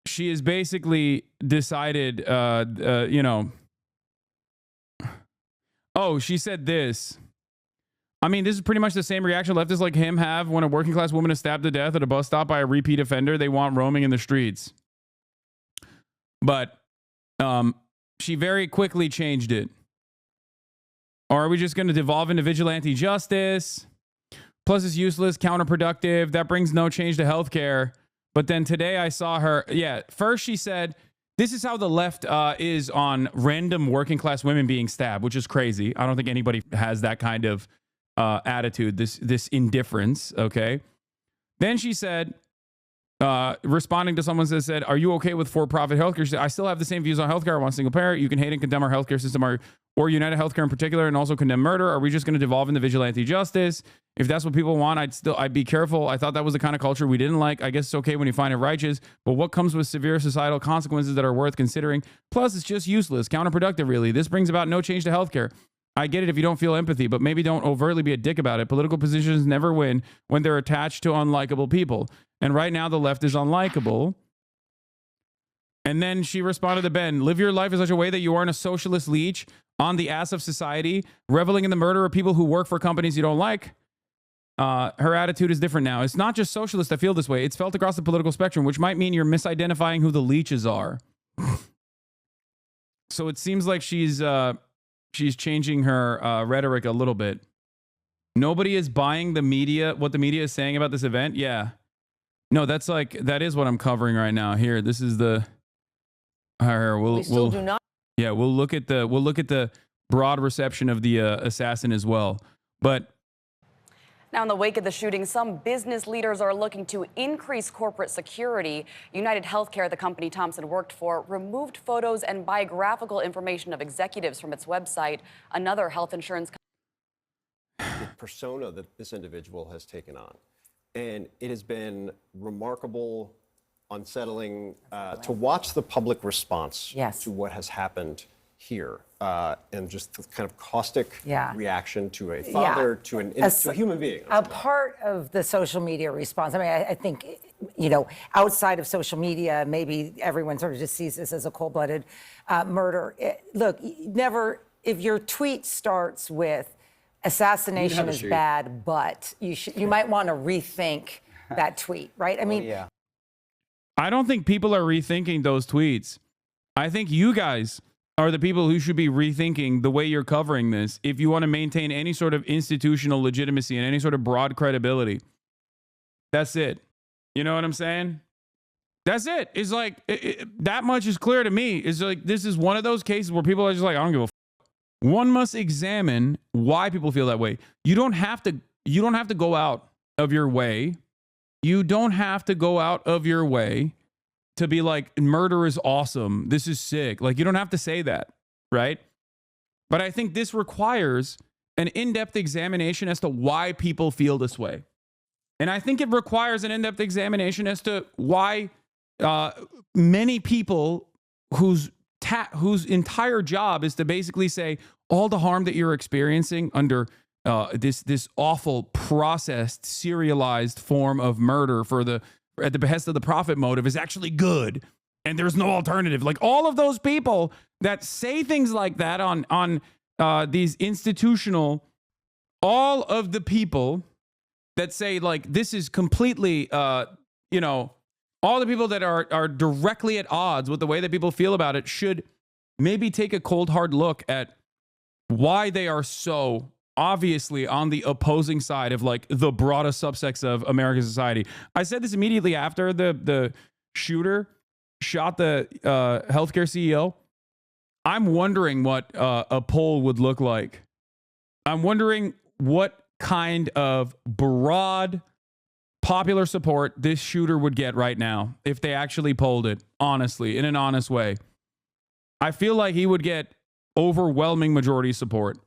[SPEAKER 1] She has basically decided, you know, oh, she said this. I mean, this is pretty much the same reaction leftists like him have when a working class woman is stabbed to death at a bus stop by a repeat offender they want roaming in the streets. But she very quickly changed it. Or are we just going to devolve into vigilante justice? Plus, it's useless, counterproductive. That brings no change to healthcare. But then today I saw her. Yeah, first she said, this is how the left is on random working class women being stabbed, which is crazy. I don't think anybody has that kind of attitude, this indifference. Okay. Then she said, responding to someone that said, are you okay with for-profit healthcare? She said, I still have the same views on healthcare. I want single parent. You can hate and condemn our healthcare system or United Healthcare in particular, and also condemn murder. Are we just going to devolve into vigilante justice? If that's what people want, I'd be careful. I thought that was the kind of culture we didn't like. I guess it's okay when you find it righteous, but what comes with severe societal consequences that are worth considering? Plus, it's just useless, counterproductive, really. This brings about no change to healthcare. I get it if you don't feel empathy, but maybe don't overtly be a dick about it. Political positions never win when they're attached to unlikable people. And right now, the left is unlikable. And then she responded to Ben, live your life in such a way that you aren't a socialist leech on the ass of society, reveling in the murder of people who work for companies you don't like. Her attitude is different now. It's not just socialists that feel this way. It's felt across the political spectrum, which might mean you're misidentifying who the leeches are. So it seems like she's changing her rhetoric a little bit. Nobody is buying the media, what the media is saying about this event. Yeah. No, that is what I'm covering right now. Here, this is the. We'll do not. Yeah, we'll look at the broad reception of the assassin as well. But
[SPEAKER 8] now, in the wake of the shooting, some business leaders are looking to increase corporate security. United Healthcare, the company Thompson worked for, removed photos and biographical information of executives from its website. Another health insurance
[SPEAKER 12] the persona that this individual has taken on. And it has been remarkable, unsettling to watch the public response to what has happened here, and just the kind of caustic reaction to a father, to a human being.
[SPEAKER 13] A part of the social media response. I mean, I think, you know, outside of social media, maybe everyone sort of just sees this as a cold-blooded murder. Look, never, if your tweet starts with assassination is bad, but you might want to rethink that tweet, right? I mean,
[SPEAKER 1] I don't think people are rethinking those tweets. I think you guys are the people who should be rethinking the way you're covering this if you want to maintain any sort of institutional legitimacy and any sort of broad credibility. That's it. You know what I'm saying? That's it. It's like, that much is clear to me. It's like, this is one of those cases where people are just like, I don't give a f. One must examine why people feel that way. You don't have to go out of your way. You don't have to go out of your way to be like, murder is awesome. This is sick. Like, you don't have to say that, right? But I think this requires an in-depth examination as to why people feel this way. And I think it requires an in-depth examination as to why many people whose entire job is to basically say all the harm that you're experiencing under this awful processed, serialized form of murder at the behest of the profit motive is actually good, and there's no alternative. Like, all of those people that say things like that on these institutional, all of the people that say, like, this is completely, you know, all the people that are directly at odds with the way that people feel about it should maybe take a cold, hard look at why they are so obviously on the opposing side of, like, the broadest subsects of American society. I said this immediately after the shooter shot the healthcare CEO. I'm wondering what a poll would look like. I'm wondering what kind of broad popular support this shooter would get right now if they actually polled it, honestly, in an honest way. I feel like he would get overwhelming majority support.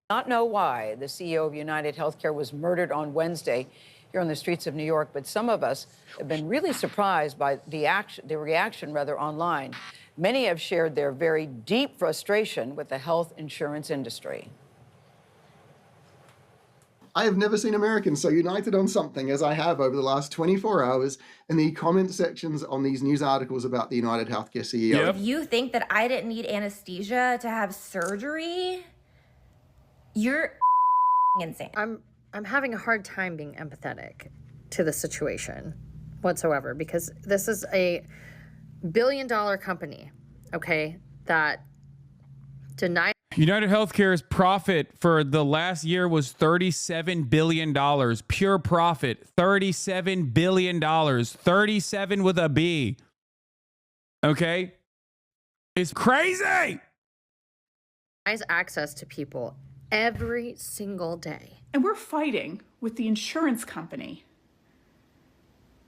[SPEAKER 14] Not know why the CEO of United Healthcare was murdered on Wednesday here on the streets of New York, but some of us have been really surprised by the reaction online. Many have shared their very deep frustration with the health insurance industry.
[SPEAKER 15] I have never seen Americans so united on something as I have over the last 24 hours in the comment sections on these news articles about the United Healthcare CEO.
[SPEAKER 16] If you think that I didn't need anesthesia to have surgery, you're insane.
[SPEAKER 17] I'm having a hard time being empathetic to the situation whatsoever, because this is a billion-dollar company, okay, that denied.
[SPEAKER 1] United Healthcare's profit for the last year was $37 billion. Pure profit, $37 billion. 37 with a B. Okay? It's crazy.
[SPEAKER 17] Denies access to people every single day.
[SPEAKER 11] And we're fighting with the insurance company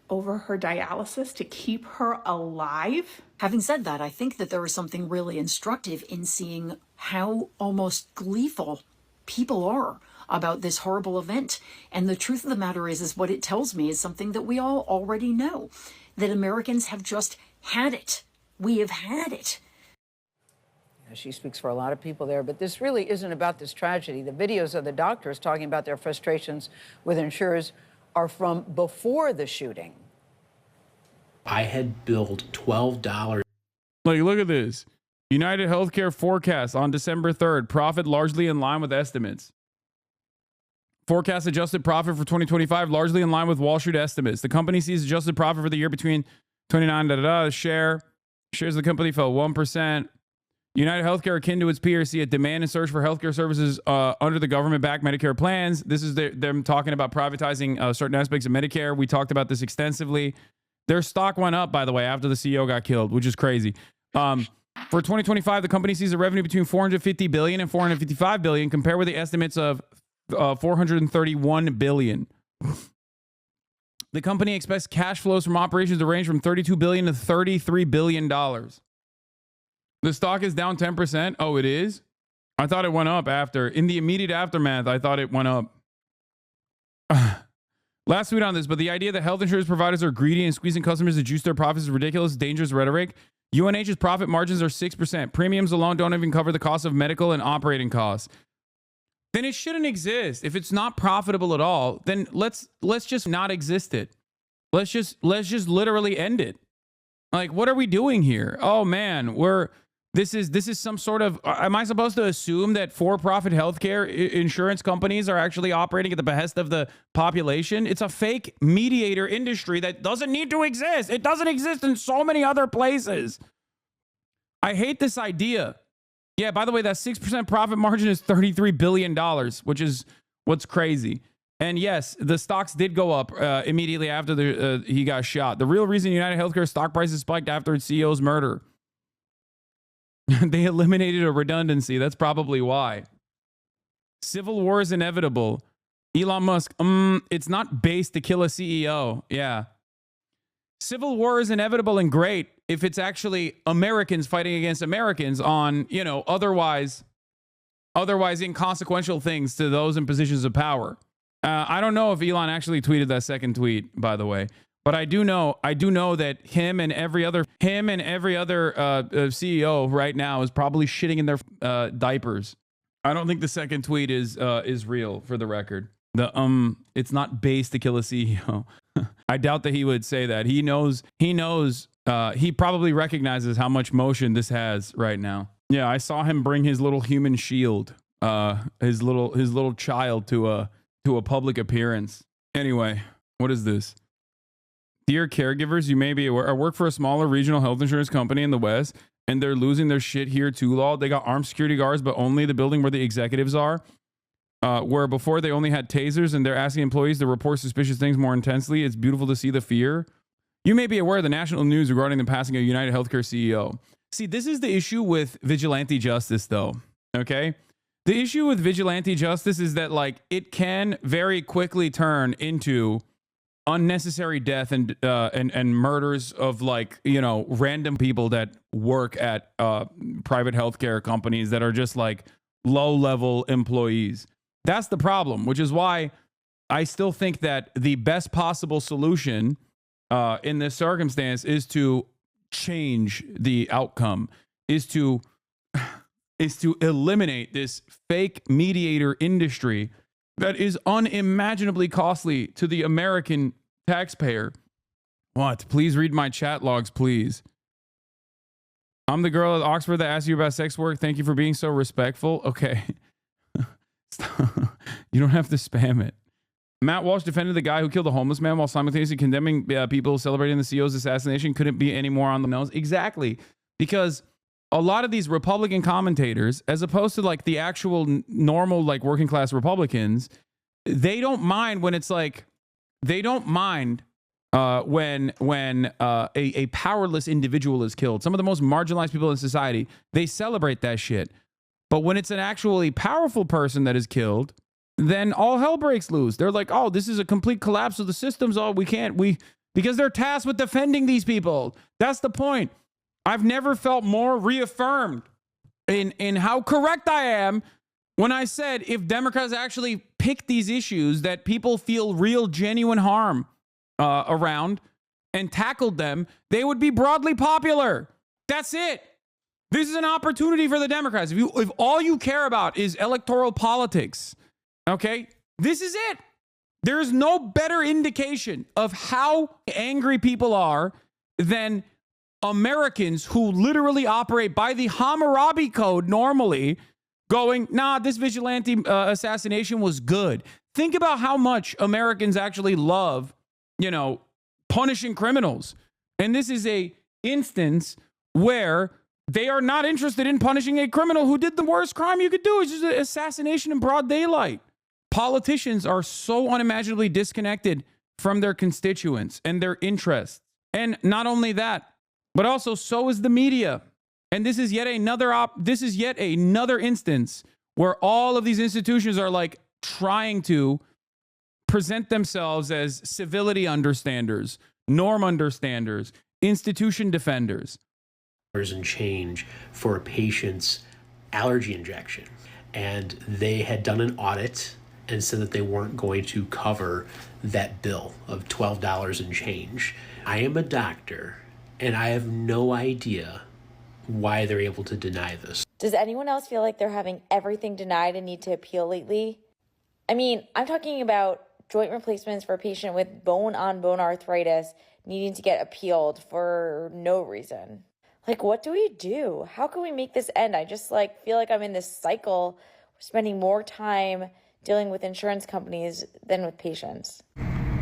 [SPEAKER 11] over her dialysis to keep her alive.
[SPEAKER 18] Having said that, I think that there was something really instructive in seeing how almost gleeful people are about this horrible event. And the truth of the matter is what it tells me is something that we all already know, that Americans have just had it. We have had it.
[SPEAKER 14] She speaks for a lot of people there, but this really isn't about this tragedy. The videos of the doctors talking about their frustrations with insurers are from before the shooting.
[SPEAKER 19] I had billed $12.
[SPEAKER 1] Like, look at this. United Healthcare forecast on December 3rd. Profit largely in line with estimates. Forecast adjusted profit for 2025 largely in line with Wall Street estimates. The company sees adjusted profit for the year between 29 shares of the company fell 1%. United Healthcare, akin to its peers, see a demand and surge for healthcare services under the government-backed Medicare plans. This is them talking about privatizing certain aspects of Medicare. We talked about this extensively. Their stock went up, by the way, after the CEO got killed, which is crazy. For 2025, the company sees a revenue between $450 billion and $455 billion, compared with the estimates of $431 billion. The company expects cash flows from operations to range from $32 billion to $33 billion. The stock is down 10%. Oh, it is? I thought it went up after. In the immediate aftermath, I thought it went up. Last tweet on this, but the idea that health insurance providers are greedy and squeezing customers to juice their profits is ridiculous, dangerous rhetoric. UNH's profit margins are 6%. Premiums alone don't even cover the cost of medical and operating costs. Then it shouldn't exist. If it's not profitable at all, then let's just not exist it. Let's just literally end it. Like, what are we doing here? Oh man, this is some sort of, am I supposed to assume that for-profit healthcare insurance companies are actually operating at the behest of the population? It's a fake mediator industry that doesn't need to exist. It doesn't exist in so many other places. I hate this idea. Yeah, by the way, that 6% profit margin is $33 billion, which is what's crazy. And yes, the stocks did go up immediately after he got shot. The real reason United Healthcare stock prices spiked after its CEO's murder. They eliminated a redundancy. That's probably why. Civil war is inevitable. Elon Musk, it's not base to kill a CEO. Yeah. Civil war is inevitable and great if it's actually Americans fighting against Americans on, otherwise inconsequential things to those in positions of power. I don't know if Elon actually tweeted that second tweet, by the way. But I do know that him and every other CEO right now is probably shitting in their diapers. I don't think the second tweet is real, for the record. It's not base to kill a CEO. I doubt that he would say that. He knows. He probably recognizes how much motion this has right now. Yeah, I saw him bring his little human shield, his little child to a public appearance. Anyway, what is this? Dear caregivers, you may be aware, I work for a smaller regional health insurance company in the West, and they're losing their shit here too, Law. They got armed security guards, but only the building where the executives are, where before they only had tasers, and they're asking employees to report suspicious things more intensely. It's beautiful to see the fear. You may be aware of the national news regarding the passing of United Healthcare CEO. See, this is the issue with vigilante justice, though, okay? The issue with vigilante justice is that, like, it can very quickly turn into unnecessary death and murders of, like, you know, random people that work at private healthcare companies that are just like low-level employees. That's the problem, which is why I still think that the best possible solution in this circumstance is to change the outcome, is to eliminate this fake mediator industry that is unimaginably costly to the American taxpayer. What? Please read my chat logs, please. I'm the girl at Oxford that asked you about sex work. Thank you for being so respectful. Okay. You don't have to spam it. Matt Walsh defended the guy who killed a homeless man while simultaneously condemning people celebrating the CEO's assassination. Couldn't be any more on the nose. Exactly. Because a lot of these Republican commentators, as opposed to like the actual normal, like working class Republicans, they don't mind when it's like, they don't mind when a powerless individual is killed. Some of the most marginalized people in society, they celebrate that shit. But when it's an actually powerful person that is killed, then all hell breaks loose. They're like, oh, this is a complete collapse of the systems. Oh, because they're tasked with defending these people. That's the point. I've never felt more reaffirmed in how correct I am when I said if Democrats actually pick these issues that people feel real, genuine harm around and tackled them, they would be broadly popular. That's it. This is an opportunity for the Democrats. If all you care about is electoral politics, okay, this is it. There's no better indication of how angry people are than Americans who literally operate by the Hammurabi Code normally going, nah, this vigilante assassination was good. Think about how much Americans actually love, you know, punishing criminals. And this is a instance where they are not interested in punishing a criminal who did the worst crime you could do, which is an assassination in broad daylight. Politicians are so unimaginably disconnected from their constituents and their interests. And not only that, but also so is the media. And this is yet another instance where all of these institutions are like trying to present themselves as civility understanders, norm understanders, institution defenders.
[SPEAKER 19] And change for a patient's allergy injection. And they had done an audit and said that they weren't going to cover that bill of $12 and change. I am a doctor, and I have no idea why they're able to deny this.
[SPEAKER 20] Does anyone else feel like they're having everything denied and need to appeal lately? I mean, I'm talking about joint replacements for a patient with bone-on-bone arthritis needing to get appealed for no reason. Like, what do we do? How can we make this end? I just feel like I'm in this cycle. We're spending more time dealing with insurance companies than with patients.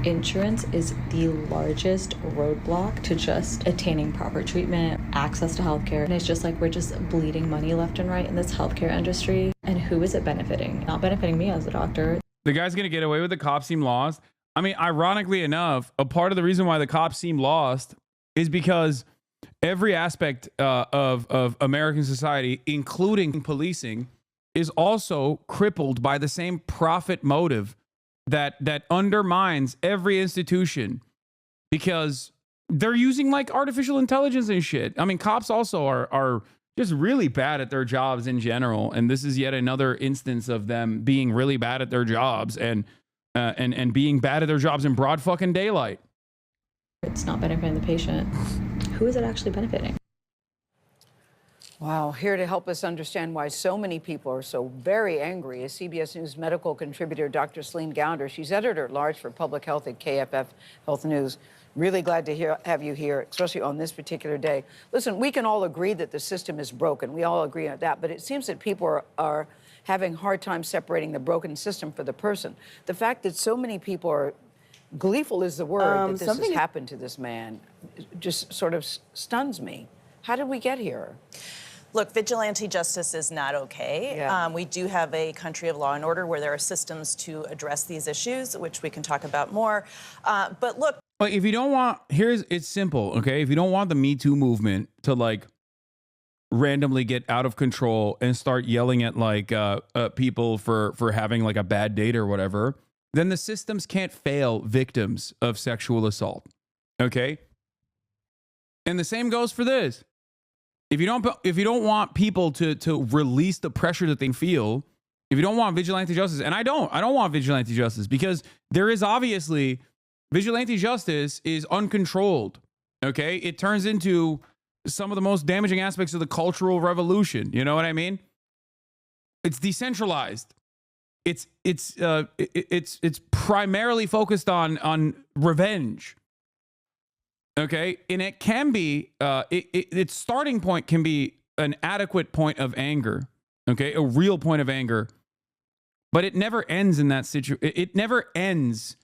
[SPEAKER 21] Insurance is the largest roadblock to just attaining proper treatment, access to healthcare. And it's just like we're just bleeding money left and right in this healthcare industry. And who is it benefiting? Not benefiting me as a doctor.
[SPEAKER 1] The guy's going to get away with the cops seem lost. I mean, ironically enough, a part of the reason why the cops seem lost is because every aspect of American society, including policing, is also crippled by the same profit motive that undermines every institution, because they're using like artificial intelligence and shit. I mean, cops also are just really bad at their jobs in general, and this is yet another instance of them being really bad at their jobs and being bad at their jobs in broad fucking daylight.
[SPEAKER 21] It's not benefiting the patient. Who is it actually benefiting?
[SPEAKER 14] Wow, here to help us understand why so many people are so very angry is CBS News medical contributor Dr. Celine Gounder. She's editor-at-large for public health at KFF Health News. Really glad to have you here, especially on this particular day. Listen, we can all agree that the system is broken. We all agree on that, but it seems that people are having a hard time separating the broken system for the person. The fact that so many people are gleeful is the word that this has happened to this man just sort of stuns me. How did we get here?
[SPEAKER 22] Look, vigilante justice is not okay.
[SPEAKER 14] Yeah.
[SPEAKER 22] We do have a country of law and order where there are systems to address these issues, which we can talk about more. But look.
[SPEAKER 1] But if you don't want, it's simple, okay? If you don't want the Me Too movement to like randomly get out of control and start yelling at like people for having like a bad date or whatever, then the systems can't fail victims of sexual assault. Okay? And the same goes for this. If you don't want people to release the pressure that they feel, if you don't want vigilante justice, and I don't want vigilante justice, because there is obviously vigilante justice is uncontrolled. Okay? It turns into some of the most damaging aspects of the cultural revolution. You know what I mean? It's decentralized. It's primarily focused on revenge. Okay, and it can be its starting point can be an adequate point of anger. Okay, a real point of anger, but it never ends in that situation. It never ends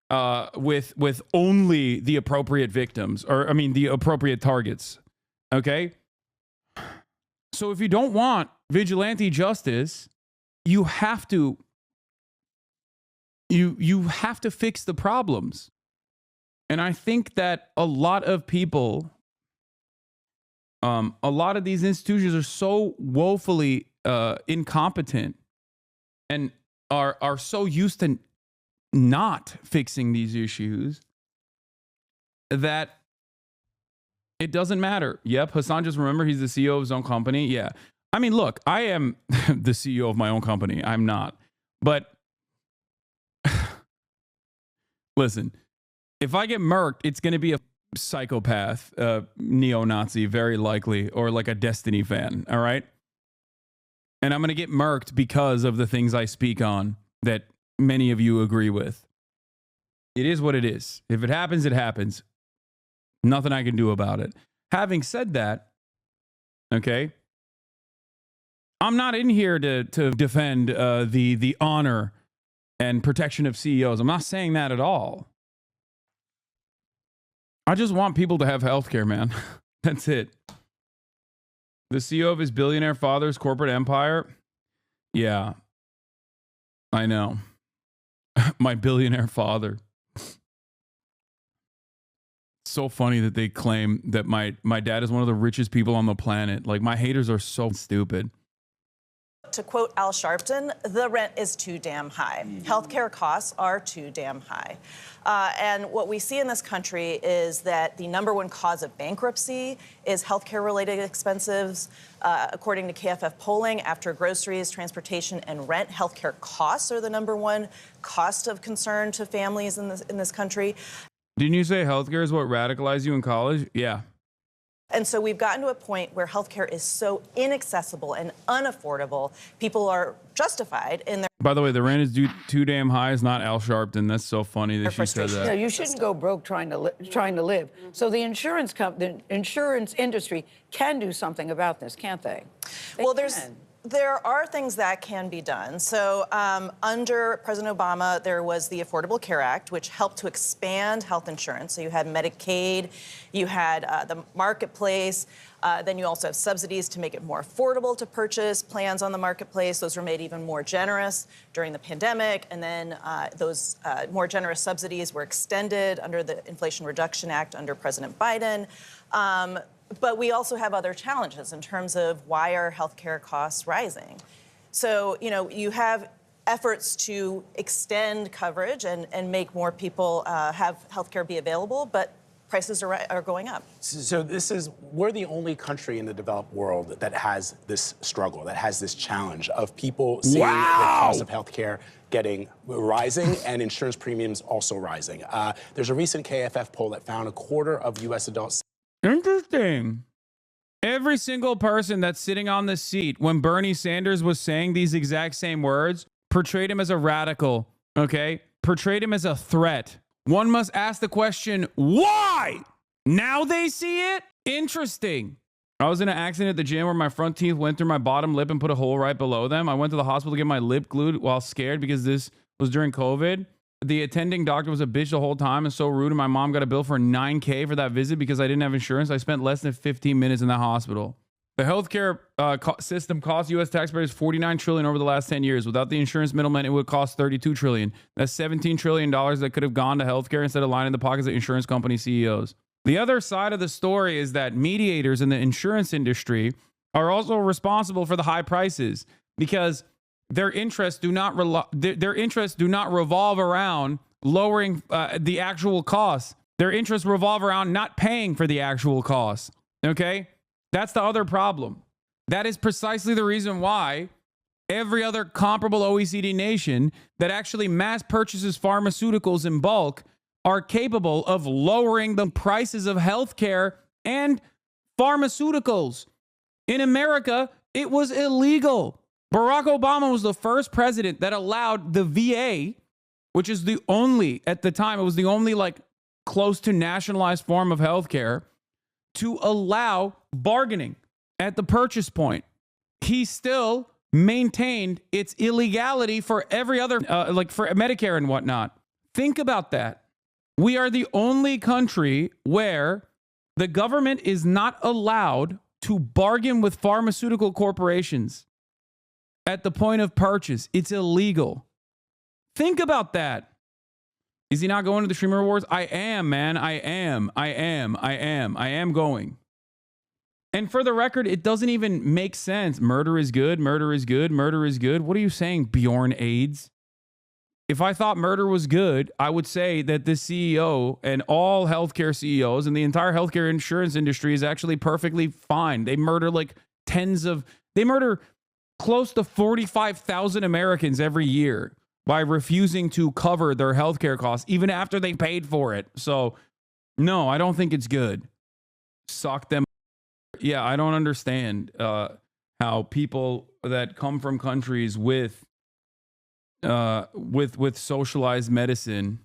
[SPEAKER 1] with only the appropriate victims, or I mean the appropriate targets. Okay, so if you don't want vigilante justice, you have to fix the problems. And I think that a lot of people, a lot of these institutions are so woefully incompetent and are so used to not fixing these issues that it doesn't matter. Yep, Hasan, just remember he's the CEO of his own company. Yeah. I mean, look, I am the CEO of my own company. I'm not. But listen, if I get murked, it's going to be a psychopath, neo-Nazi, very likely, or like a Destiny fan, all right? And I'm going to get murked because of the things I speak on that many of you agree with. It is what it is. If it happens, it happens. Nothing I can do about it. Having said that, okay, I'm not in here to defend the honor and protection of CEOs. I'm not saying that at all. I just want people to have healthcare, man. That's it. The CEO of his billionaire father's corporate empire? Yeah, I know. My billionaire father. So funny that they claim that my dad is one of the richest people on the planet. Like, my haters are so stupid.
[SPEAKER 22] To quote Al Sharpton, the rent is too damn high. Healthcare costs are too damn high. And what we see in this country is that the number one cause of bankruptcy is healthcare-related expenses. According to KFF polling, after groceries, transportation, and rent, healthcare costs are the number one cost of concern to families in this country.
[SPEAKER 1] Didn't you say healthcare is what radicalized you in college? Yeah.
[SPEAKER 22] And so we've gotten to a point where healthcare is so inaccessible and unaffordable, people are justified in their...
[SPEAKER 1] By the way, the rent is too damn high is not Al Sharpton. That's so funny that she said that.
[SPEAKER 14] No, you shouldn't go broke trying to live. So the insurance industry can do something about this, can't they?
[SPEAKER 22] Well, there are things that can be done. So under President Obama, there was the Affordable Care Act, which helped to expand health insurance. So you had Medicaid, you had the marketplace, then you also have subsidies to make it more affordable to purchase plans on the marketplace. Those were made even more generous during the pandemic. And then those more generous subsidies were extended under the Inflation Reduction Act under President Biden. But we also have other challenges in terms of why are healthcare costs rising. So, you know, you have efforts to extend coverage and make more people have healthcare be available, but prices are going up.
[SPEAKER 4] So we're the only country in the developed world that has this struggle, that has this challenge of people seeing the cost of healthcare rising and insurance premiums also rising. There's a recent KFF poll that found a quarter of U.S. adults.
[SPEAKER 1] Interesting. Every single person that's sitting on the seat when Bernie Sanders was saying these exact same words portrayed him as a radical, okay? Portrayed him as a threat. One must ask the question, why? Now they see it? Interesting. I was in an accident at the gym where my front teeth went through my bottom lip and put a hole right below them. I went to the hospital to get my lip glued while scared because this was during COVID. The attending doctor was a bitch the whole time and so rude, and my mom got a bill for $9,000 for that visit because I didn't have insurance. I spent less than 15 minutes in the hospital. The healthcare system cost U.S. taxpayers $49 trillion over the last 10 years. Without the insurance middlemen, it would cost $32 trillion. That's $17 trillion that could have gone to healthcare instead of lining the pockets of insurance company CEOs. The other side of the story is that mediators in the insurance industry are also responsible for the high prices because their interests do not revolve around lowering the actual costs. Their interests revolve around not paying for the actual costs. Okay? That's the other problem. That is precisely the reason why every other comparable OECD nation that actually mass purchases pharmaceuticals in bulk are capable of lowering the prices of healthcare and pharmaceuticals. In America, it was illegal. Barack Obama was the first president that allowed the VA, which is the only, at the time, it was the only like close to nationalized form of healthcare, to allow bargaining at the purchase point. He still maintained its illegality for every other, like for Medicare and whatnot. Think about that. We are the only country where the government is not allowed to bargain with pharmaceutical corporations at the point of purchase. It's illegal. Think about that. Is he not going to the Streamer Awards? I am, man. I am going. And for the record, it doesn't even make sense. Murder is good. Murder is good. Murder is good. What are you saying, Bjorn AIDS? If I thought murder was good, I would say that this CEO and all healthcare CEOs and the entire healthcare insurance industry is actually perfectly fine. They murder like they murder close to 45,000 Americans every year by refusing to cover their healthcare costs, even after they paid for it. So, no, I don't think it's good. Sock them. Yeah, I don't understand how people that come from countries with socialized medicine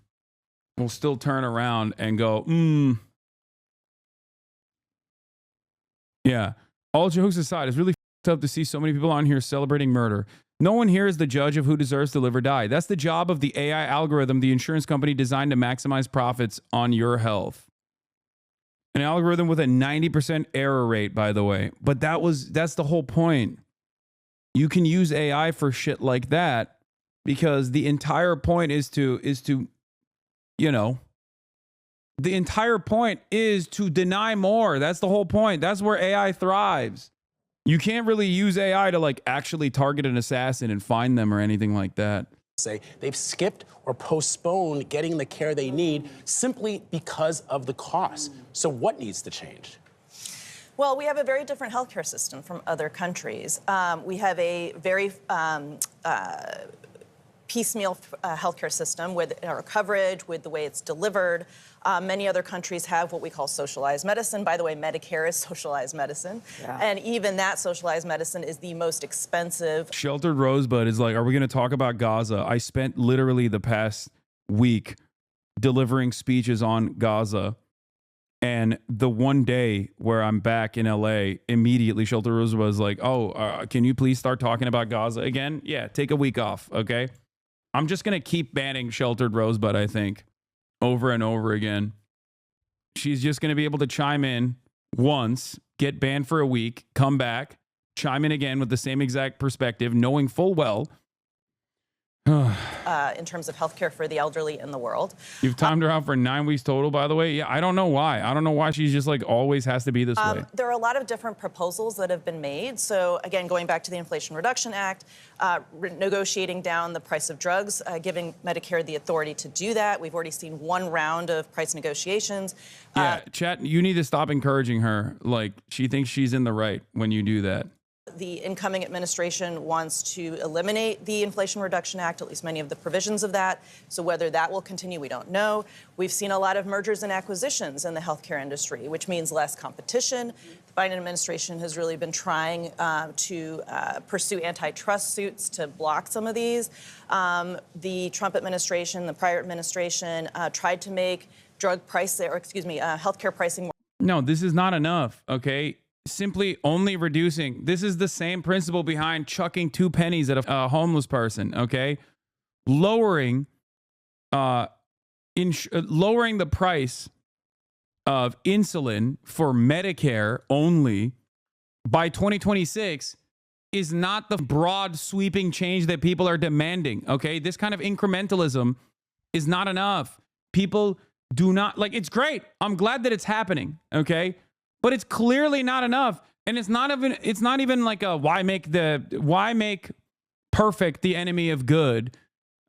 [SPEAKER 1] will still turn around and go, yeah. All jokes aside, it's really up to see so many people on here celebrating murder. No one here is the judge of who deserves to live or die. That's the job of the AI algorithm the insurance company designed to maximize profits on your health. An algorithm with a 90% error rate, by the way. But that's the whole point. You can use AI for shit like that because the entire point is to, the entire point is to deny more. That's the whole point. That's where AI thrives. You can't really use AI to like actually target an assassin and find them or anything like that.
[SPEAKER 4] Say they've skipped or postponed getting the care they need simply because of the cost. So what needs to change?
[SPEAKER 22] Well, we have a very different healthcare system from other countries. We have a very piecemeal healthcare system with our coverage, with the way it's delivered. Many other countries have what we call socialized medicine. By the way, Medicare is socialized medicine. Yeah. And even that socialized medicine is the most expensive.
[SPEAKER 1] Sheltered Rosebud is like, are we going to talk about Gaza? I spent literally the past week delivering speeches on Gaza. And the one day where I'm back in LA, immediately Sheltered Rosebud was like, can you please start talking about Gaza again? Yeah, take a week off, okay? I'm just going to keep banning Sheltered Rosebud, I think, over and over again. She's just going to be able to chime in once, get banned for a week, come back, chime in again with the same exact perspective, knowing full well.
[SPEAKER 22] In terms of healthcare for the elderly in the world.
[SPEAKER 1] You've timed her out for 9 weeks total, by the way. Yeah, I don't know why. I don't know why she's just like always has to be this way.
[SPEAKER 22] There are a lot of different proposals that have been made. So again, going back to the Inflation Reduction Act, negotiating down the price of drugs, giving Medicare the authority to do that. We've already seen one round of price negotiations.
[SPEAKER 1] Yeah, chat, you need to stop encouraging her. Like, she thinks she's in the right when you do that.
[SPEAKER 22] The incoming administration wants to eliminate the Inflation Reduction Act, at least many of the provisions of that. So whether that will continue, we don't know. We've seen a lot of mergers and acquisitions in the healthcare industry, which means less competition. The Biden administration has really been trying to pursue antitrust suits to block some of these. The Trump administration, the prior administration, tried to make healthcare pricing more.
[SPEAKER 1] No, this is not enough, okay? Simply only reducing. This is the same principle behind chucking 2 pennies at a homeless person, okay? Lowering the price of insulin for Medicare only by 2026 is not the broad sweeping change that people are demanding, okay? This kind of incrementalism is not enough. People do not, like, it's great. I'm glad that it's happening, okay? But it's clearly not enough. And it's not even like a why make perfect the enemy of good.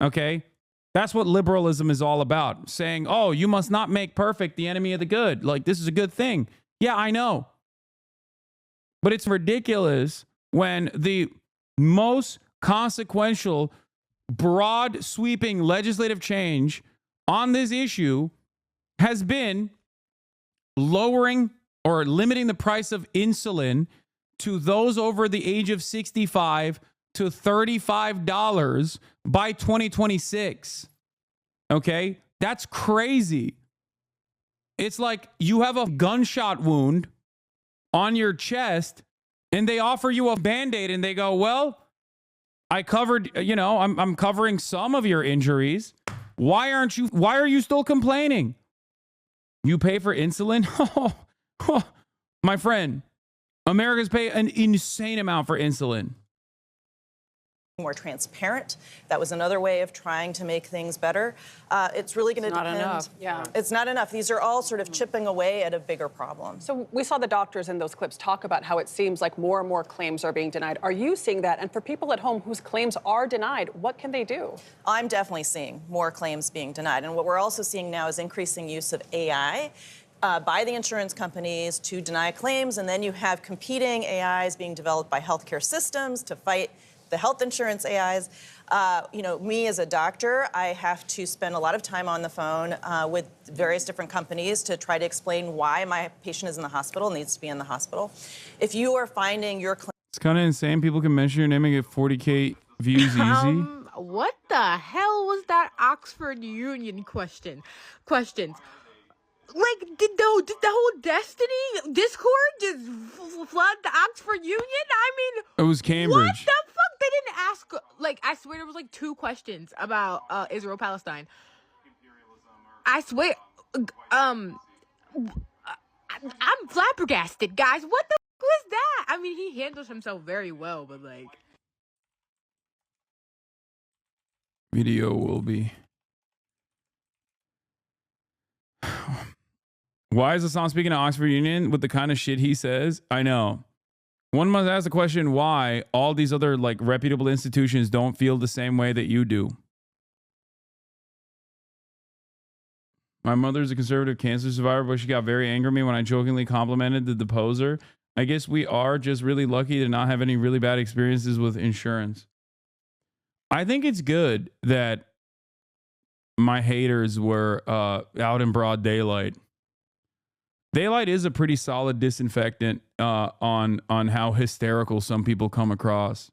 [SPEAKER 1] Okay? That's what liberalism is all about. Saying, oh, you must not make perfect the enemy of the good. Like, this is a good thing. Yeah, I know. But it's ridiculous when the most consequential, broad sweeping legislative change on this issue has been lowering or limiting the price of insulin to those over the age of 65 to $35 by 2026. Okay? That's crazy. It's like you have a gunshot wound on your chest and they offer you a Band-Aid and they go, well, I covered, you know, I'm covering some of your injuries. Why are you still complaining? You pay for insulin? My friend, Americans pay an insane amount for insulin.
[SPEAKER 22] More transparent. That was another way of trying to make things better. It's really going to depend.
[SPEAKER 3] Not enough. Yeah.
[SPEAKER 22] It's not enough. These are all sort of chipping away at a bigger problem.
[SPEAKER 3] So we saw the doctors in those clips talk about how it seems like more and more claims are being denied. Are you seeing that? And for people at home whose claims are denied, what can they do?
[SPEAKER 22] I'm definitely seeing more claims being denied. And what we're also seeing now is increasing use of AI by the insurance companies to deny claims. And then you have competing AIs being developed by healthcare systems to fight the health insurance AIs. You know, me as a doctor, I have to spend a lot of time on the phone with various different companies to try to explain why my patient is in the hospital, needs to be in the hospital. If you are finding your claim,
[SPEAKER 1] It's kind of insane. People can mention your name and get 40K views easy.
[SPEAKER 5] What the hell was that Oxford Union questions? Like, did the whole Destiny Discord just flood the Oxford Union? I mean,
[SPEAKER 1] It was Cambridge.
[SPEAKER 5] what the fuck? They didn't ask, like, I swear there was like 2 questions about Israel-Palestine. I swear, I'm flabbergasted, guys. What the fuck was that? I mean, he handles himself very well, but like...
[SPEAKER 1] Video will be... Why is Hasan speaking to Oxford Union with the kind of shit he says? I know. One must ask the question why all these other like reputable institutions don't feel the same way that you do. My mother's a conservative cancer survivor, but she got very angry at me when I jokingly complimented the deposer. I guess we are just really lucky to not have any really bad experiences with insurance. I think it's good that my haters were out in broad daylight. Daylight is a pretty solid disinfectant on how hysterical some people come across.